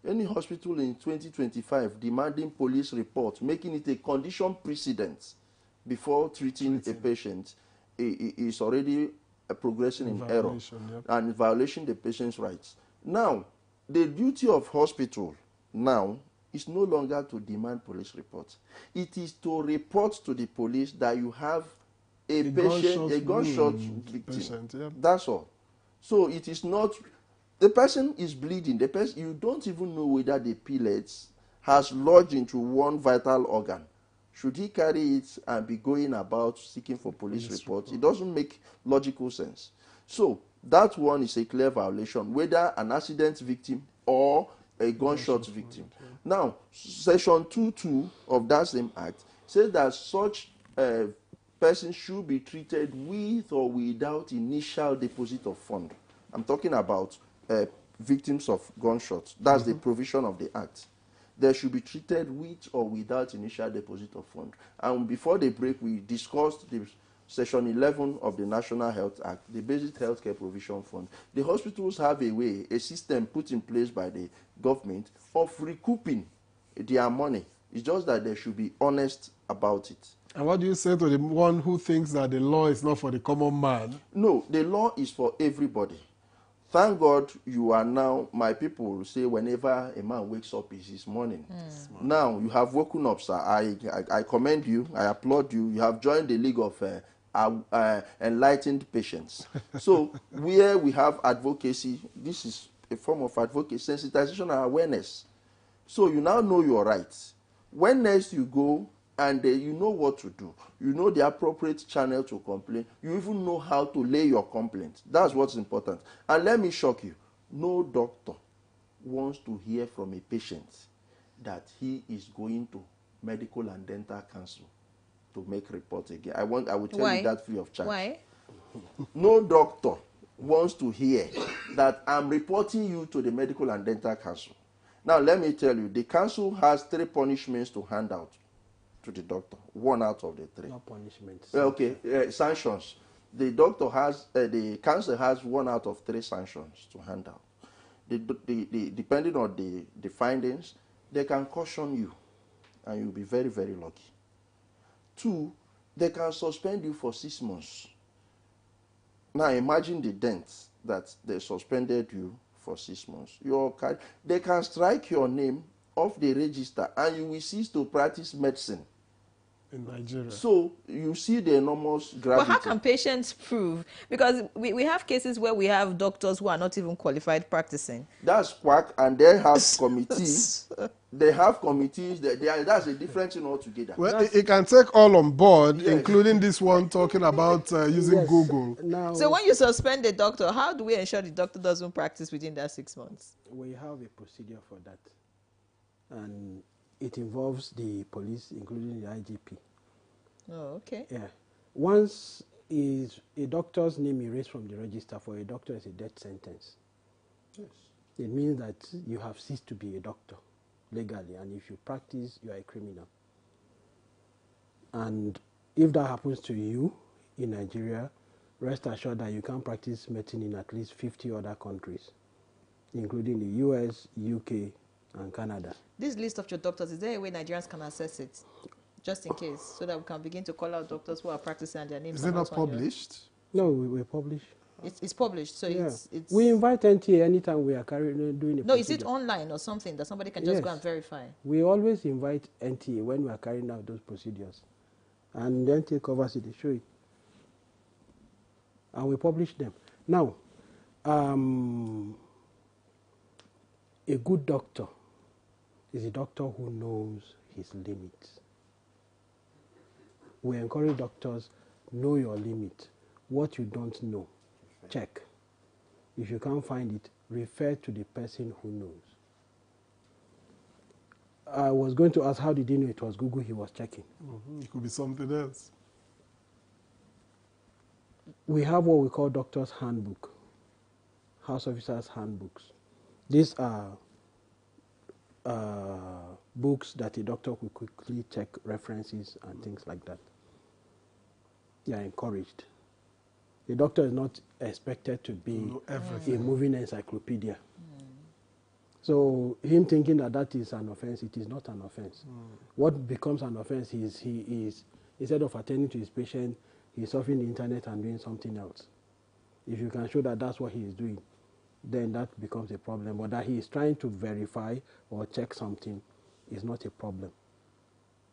Any hospital in 2025 demanding police reports, making it a condition precedent before treating a patient, is already progressing in error and violating the patient's rights. Now, the duty of hospital now is no longer to demand police reports. It is to report to the police that you have a gunshot victim. That's all. So it is not, the person is bleeding. The person, you don't even know whether the pellets has lodged into one vital organ. Should he carry it and be going about seeking for police reports? It doesn't make logical sense. So that one is a clear violation, whether an accident victim or a gunshot victim. Now, Section 2.2 of that same act says that such persons should be treated with or without initial deposit of fund. I'm talking about victims of gunshots. That's the provision of the act. They should be treated with or without initial deposit of fund. And before the break, we discussed the Section 11 of the National Health Act, the Basic Healthcare Provision Fund. The hospitals have a way, a system put in place by the government of recouping their money. It's just that they should be honest about it. And what do you say to the one who thinks that the law is not for the common man? No, the law is for everybody. Thank God you are now, my people will say, whenever a man wakes up, it's his morning. Now, you have woken up, sir. I commend you. I applaud you. You have joined the League of Enlightened Patients. So, where we have advocacy, this is a form of advocacy, sensitization and awareness. So, you now know your rights. When next you go, and you know what to do. You know the appropriate channel to complain. You even know how to lay your complaint. That's what's important. And let me shock you. No doctor wants to hear from a patient that he is going to Medical and Dental Council to make reports again. I will tell you that free of charge. Why? No doctor wants to hear that I'm reporting you to the Medical and Dental Council. Now, let me tell you, the council has 3 punishments to hand out to the doctor, 1 out of the 3. No punishments. Okay, sanctions. The doctor has, the council has 1 out of 3 sanctions to hand out. Depending on the findings, they can caution you, and you'll be very, very lucky. 2, they can suspend you for 6 months. Now imagine the dent that they suspended you for 6 months. They can strike your name off the register, and you will cease to practice medicine in Nigeria. So you see the enormous gravity. But how can patients prove? Because we have cases where we have doctors who are not even qualified practicing. That's quack, and they have committees. They have committees. That's a different thing altogether. Well, it can take all on board, including this one talking about using Google. Now, so when you suspend a doctor, how do we ensure the doctor doesn't practice within that 6 months? We have a procedure for that. and it involves the police, including the IGP. Oh, okay. Yeah. Once is a doctor's name erased from the register, for a doctor is a death sentence. Yes. It means that you have ceased to be a doctor legally, and if you practice, you are a criminal. And if that happens to you in Nigeria, rest assured that you can practice medicine in at least 50 other countries, including the US, UK, and Canada. This list of your doctors, is there a way Nigerians can access it? Just in case, so that we can begin to call out doctors who are practicing and their names. Is it not published? No, we publish. It's published, so Yeah. it's... We invite NTA anytime we are doing a No, is procedure. it online or something that somebody can just go and verify? We always invite NTA when we are carrying out those procedures. And the NTA covers it, they show it. And we publish them. Now, a good doctor is a doctor who knows his limits. We encourage doctors, know your limit. What you don't know, check. If you can't find it, refer to the person who knows. I was going to ask, how did he know it was Google he was checking? It could be something else. We have what we call doctor's handbook, house officers' handbooks. These are books that a doctor could quickly check references and things like that. They are encouraged. The doctor is not expected to be a moving encyclopedia. So him thinking that that is an offense, it is not an offense. What becomes an offense is he is, instead of attending to his patient, he's surfing the internet and doing something else. If you can show that that's what he is doing, then that becomes a problem. But that he is trying to verify or check something is not a problem.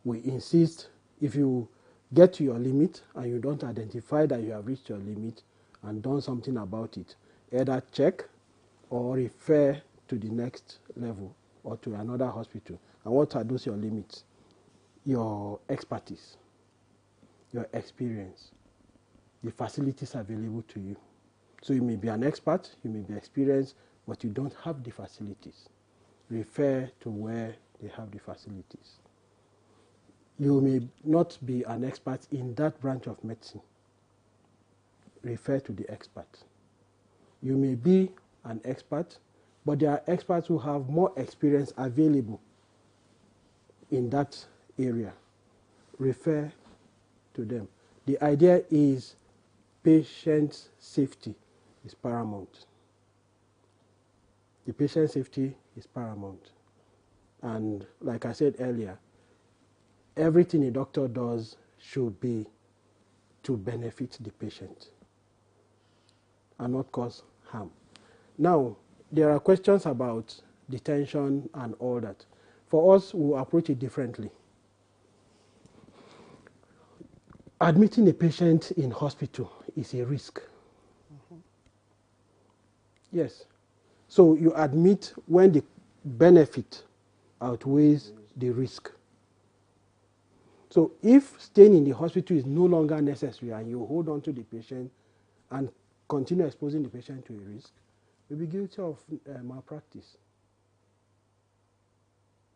We insist, if you get to your limit and you don't identify that you have reached your limit and done something about it, either check or refer to the next level or to another hospital. And what are those your limits? Your expertise, your experience, the facilities available to you. So you may be an expert, you may be experienced, but you don't have the facilities. Refer to where they have the facilities. You may not be an expert in that branch of medicine. Refer to the expert. You may be an expert, but there are experts who have more experience available in that area. Refer to them. The idea is patient safety is paramount. The patient safety is paramount. And like I said earlier, everything a doctor does should be to benefit the patient and not cause harm. Now, there are questions about detention and all that. For us, we'll approach it differently. Admitting a patient in hospital is a risk. Yes. So you admit when the benefit outweighs the risk. So if staying in the hospital is no longer necessary and you hold on to the patient and continue exposing the patient to a risk, you'll be guilty of malpractice.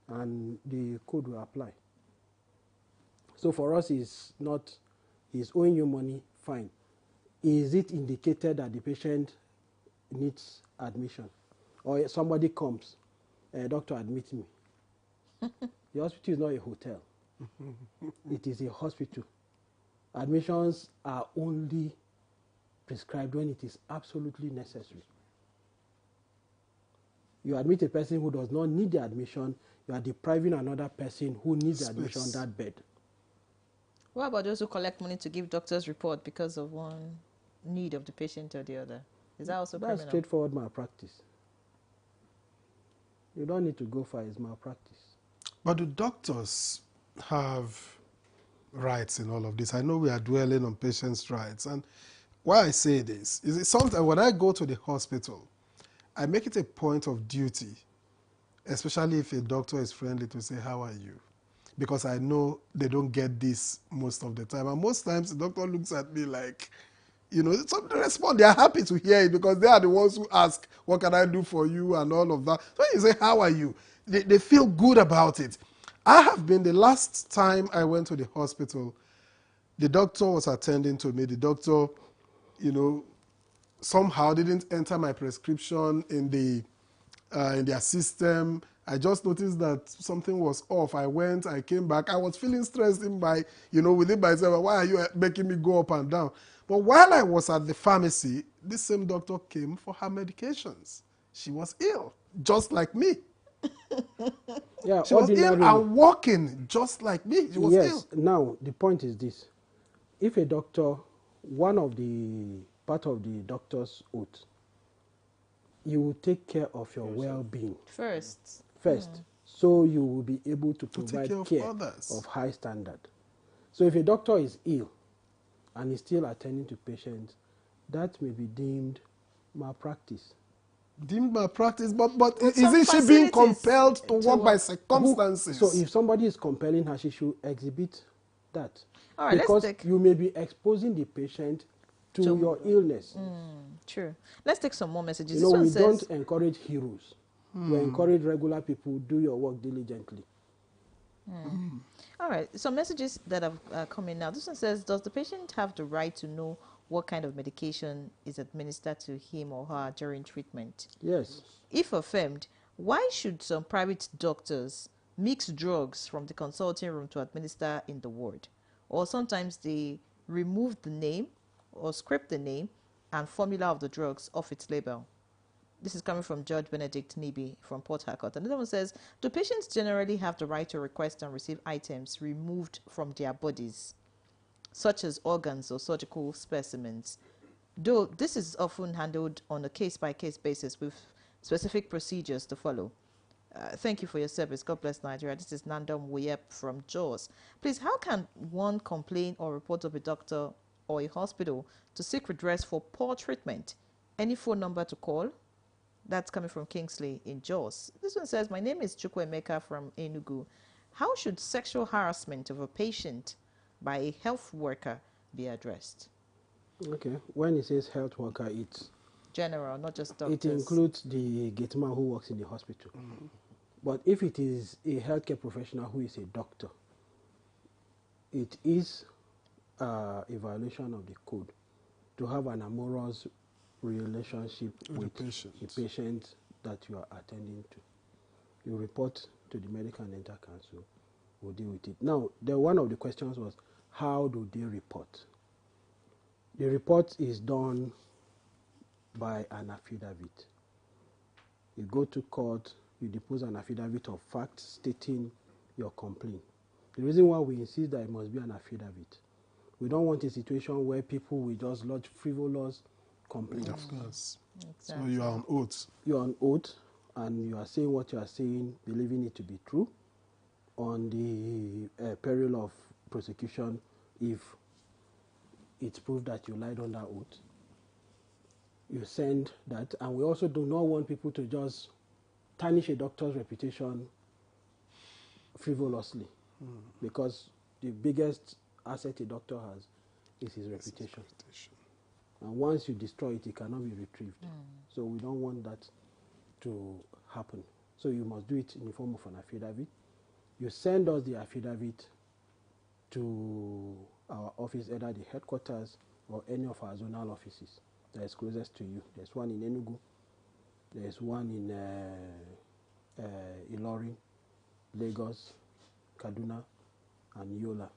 And the code will apply. So for us, it's not, he's owing you money, fine. Is it indicated that the patient needs admission? Or somebody comes, doctor, admit me. The hospital is not a hotel. It is a hospital. Admissions are only prescribed when it is absolutely necessary. You admit a person who does not need the admission, you are depriving another person who needs the admission on that bed. What about those who collect money to give doctors report because of one need of the patient or the other? Is that also criminal? That's straightforward malpractice. You don't need to go for his malpractice. But do doctors have rights in all of this? I know we are dwelling on patients' rights. And why I say this is sometimes when I go to the hospital, I make it a point of duty, especially if a doctor is friendly, to say, how are you? Because I know they don't get this most of the time. And most times the doctor looks at me like, you know, some they respond, they are happy to hear it because they are the ones who ask, what can I do for you and all of that. So you say, how are you? they feel good about it. I have been, the last time I went to the hospital, the doctor was attending to me. The doctor, you know, somehow didn't enter my prescription in their system. I just noticed that something was off. I went, I came back. I was feeling stressed within myself. Why are you making me go up and down? But while I was at the pharmacy, this same doctor came for her medications. She was ill, just like me. Yeah, she was ill and walking just like me. She was ill. Now, the point is this. If a doctor, one of the part of the doctor's oath, you will take care of your well-being first. So you will be able to provide care of high standard. So if a doctor is ill and is still attending to patients, that may be deemed malpractice. Deemed malpractice, but isn't she being compelled to work by circumstances? So if somebody is compelling her, she should exhibit that. All right, because you may be exposing the patient to your illness. True. Let's take some more messages. You know, we don't encourage heroes. We encourage regular people, do your work diligently. All right, some messages that have come in now. This one says, does the patient have the right to know what kind of medication is administered to him or her during treatment? Yes. If affirmed, why should some private doctors mix drugs from the consulting room to administer in the ward? Or sometimes they remove the name or script the name and formula of the drugs off its label. This is coming from Judge Benedict Nibi from Port Harcourt. Another one says, do patients generally have the right to request and receive items removed from their bodies, such as organs or surgical specimens? Though this is often handled on a case-by-case basis with specific procedures to follow. Thank you for your service. God bless Nigeria. This is Nandam Wuyep from Jos. Please, how can one complain or report of a doctor or a hospital to seek redress for poor treatment? Any phone number to call? That's coming from Kingsley in Jos. This one says, my name is Chukwemeka from Enugu. How should sexual harassment of a patient by a health worker be addressed? Okay. When it says health worker, it's general, not just doctors. It includes the gateman who works in the hospital. But if it is a healthcare professional who is a doctor, it is a violation of the code to have an amorous relationship with the patient that you are attending to. You report to the Medical and Dental Council, we'll deal with it. Now, one of the questions was, how do they report? The report is done by an affidavit. You go to court, you depose an affidavit of fact stating your complaint. The reason why we insist that it must be an affidavit, we don't want a situation where people will just lodge frivolous complaints. Of course. Exactly. So you are on oath. You are on oath, and you are saying what you are saying, believing it to be true, on the peril of prosecution if it's proved that you lied on that oath. You send that, and we also do not want people to just tarnish a doctor's reputation frivolously, because the biggest asset a doctor has is his reputation. And once you destroy it, it cannot be retrieved. So we don't want that to happen. So you must do it in the form of an affidavit. You send us the affidavit to our office, either the headquarters or any of our zonal offices that is closest to you. There's one in Enugu, there's one in Ilorin, Lagos, Kaduna, and Yola.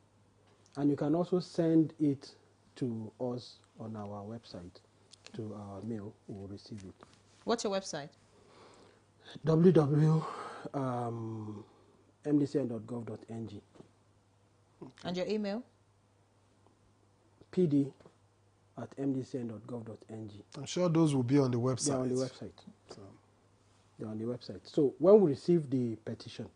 And you can also send it to us on our website, to our mail. We will receive it. What's your website? www.mdcn.gov.ng. And your email? pd@mdcn.gov.ng. I'm sure those will be on the website. They're on the website. They're on the website. So when we receive the petition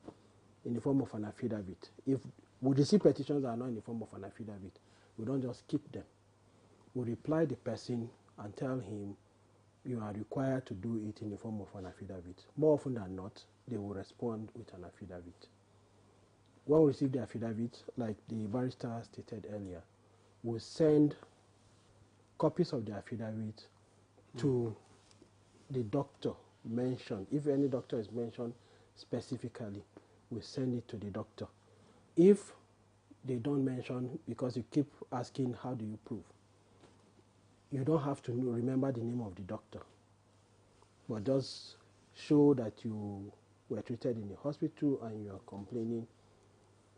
in the form of an affidavit, if we receive petitions that are not in the form of an affidavit, we don't just keep them. We reply the person and tell him you are required to do it in the form of an affidavit. More often than not, they will respond with an affidavit. When we receive the affidavit, like the barrister stated earlier, we'll send copies of the affidavit to the doctor mentioned. If any doctor is mentioned, specifically, we send it to the doctor. If they don't mention, because you keep asking, how do you prove? You don't have to remember the name of the doctor, but just show that you were treated in the hospital and you are complaining.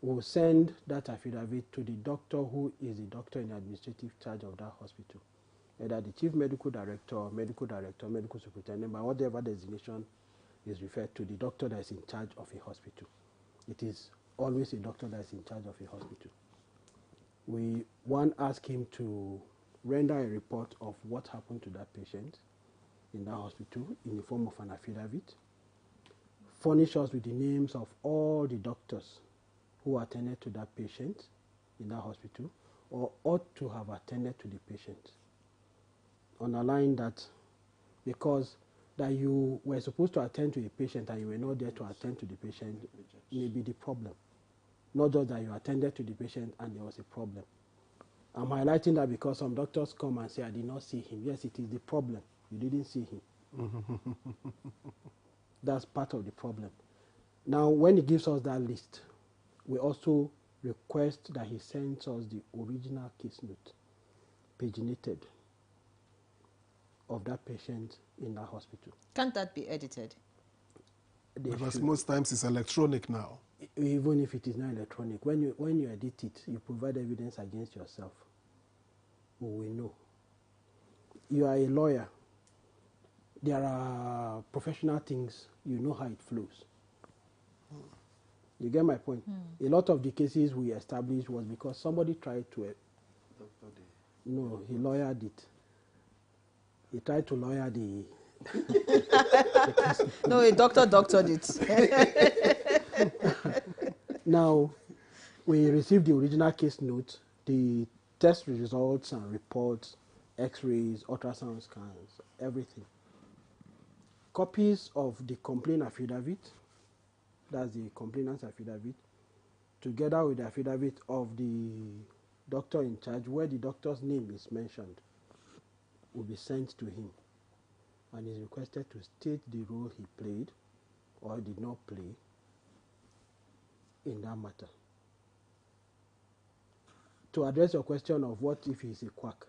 We'll send that affidavit to the doctor who is the doctor in administrative charge of that hospital, either the chief medical director, medical superintendent, by whatever designation is referred to, the doctor that is in charge of a hospital. It is always a doctor that is in charge of a hospital. We ask him to render a report of what happened to that patient in that hospital in the form of an affidavit, furnish us with the names of all the doctors who attended to that patient in that hospital or ought to have attended to the patient. Underline that, because that you were supposed to attend to a patient and you were not there to attend to the patient may be the problem. Not just that you attended to the patient and there was a problem. I'm highlighting that because some doctors come and say, I did not see him. Yes, it is the problem. You didn't see him. That's part of the problem. Now, when he gives us that list, we also request that he sends us the original case note, paginated, of that patient in that hospital. Can't that be edited? Because most times it's electronic now. Even if it is not electronic, when you edit it, you provide evidence against yourself. We know. You are a lawyer. There are professional things, you know how it flows. You get my point? A lot of the cases we established was because somebody tried to... No, he lawyered it. He tried to lawyer the... No, a doctor doctored it. Now, we received the original case note, the test results and reports, x-rays, ultrasound scans, everything. Copies of the complaint affidavit, that's the complainant's affidavit, together with the affidavit of the doctor in charge, where the doctor's name is mentioned, will be sent to him. And is requested to state the role he played or did not play in that matter. To address your question of what if he's a quack,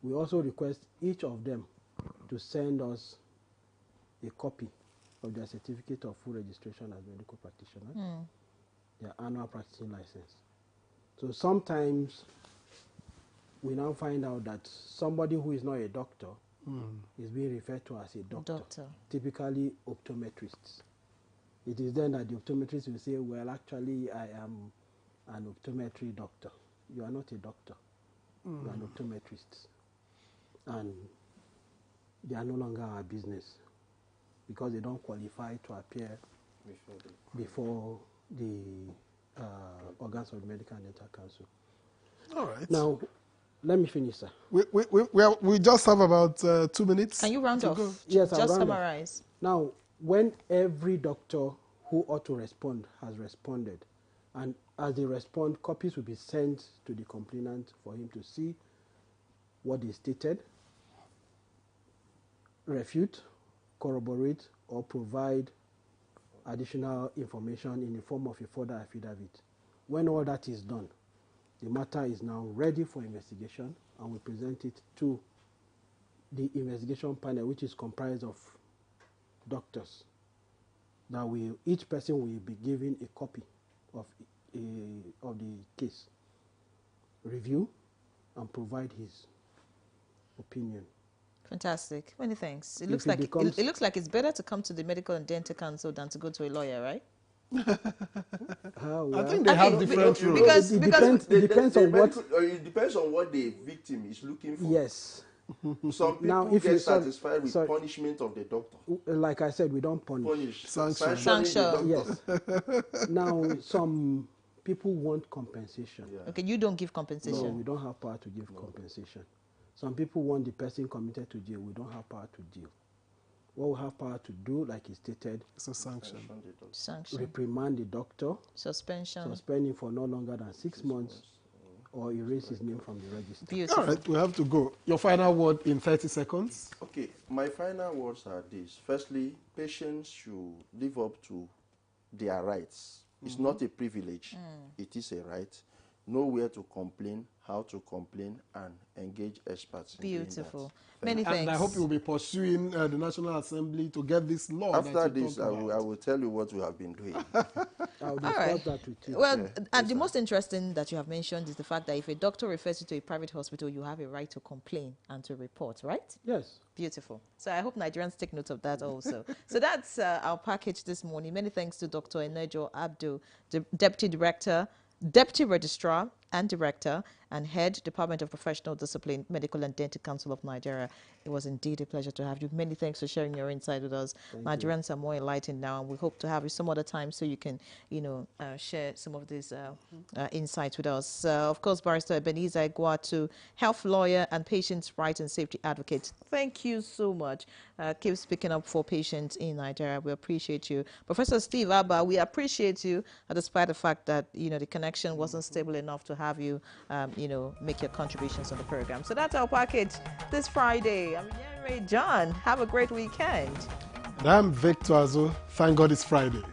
we also request each of them to send us a copy of their certificate of full registration as medical practitioner, their annual practicing license. So sometimes we now find out that somebody who is not a doctor is being referred to as a doctor. Typically optometrists. It is then that the optometrist will say, well, actually, I am an optometry doctor. You are not a doctor. You are an optometrist. And they are no longer our business because they don't qualify to appear before the organs of the Medical and Dental Council. All right. Now, let me finish, sir. We just have about 2 minutes. Can you round off? Yes, just summarize. Now, when every doctor who ought to respond has responded, and as they respond, copies will be sent to the complainant for him to see what is stated, refute, corroborate, or provide additional information in the form of a further affidavit. When all that is done, the matter is now ready for investigation, and we present it to the investigation panel, which is comprised of doctors. Now, each person will be given a copy of the case, review, and provide his opinion. Fantastic. Many thanks. It looks like it looks like it's better to come to the Medical and Dental Council than to go to a lawyer, right? I think they have different rules. Because it depends on what the victim is looking for. Yes. Some people get satisfied with punishment of the doctor. Like I said, we don't punish. Sanction. Yes. Now, some people want compensation. Yeah. Okay, you don't give compensation. No, we don't have power to give compensation. Some people want the person committed to jail. We don't have power to deal. What we have power to do, like he stated, is a sanction. Reprimand the doctor. Suspension. Suspend him for no longer than 6 months. Or erase his name from the register. Beautiful. All right, we have to go. Your final word in 30 seconds. Okay, my final words are these. Firstly, patients should live up to their rights. It's not a privilege. It is a right. Know where to complain, how to complain, and engage experts. Beautiful. Many thanks. And I hope you will be pursuing the National Assembly to get this law. After this, I will tell you what we have been doing. I'll discuss that with you. Well, and the most interesting that you have mentioned is the fact that if a doctor refers you to a private hospital, you have a right to complain and to report, right? Yes. Beautiful. So I hope Nigerians take note of that also. So that's our package this morning. Many thanks to Dr. Enejo Abdul, the Deputy Director, Deputy Registrar and Director and Head, Department of Professional Discipline, Medical and Dental Council of Nigeria. It was indeed a pleasure to have you. Many thanks for sharing your insight with us. Nigerians are more enlightened now, and we hope to have you some other time so you can, share some of these insights with us. Of course, Barrister Ebenezer Egwuatu, health lawyer and patients' rights and safety advocate. Thank you so much. Keep speaking up for patients in Nigeria. We appreciate you. Professor Steve Abba, we appreciate you, despite the fact that, the connection wasn't stable enough to have you, make your contributions on the program. So that's our package this Friday. I'm Ray John. Have a great weekend. And I'm Victor Azo. Thank God it's Friday.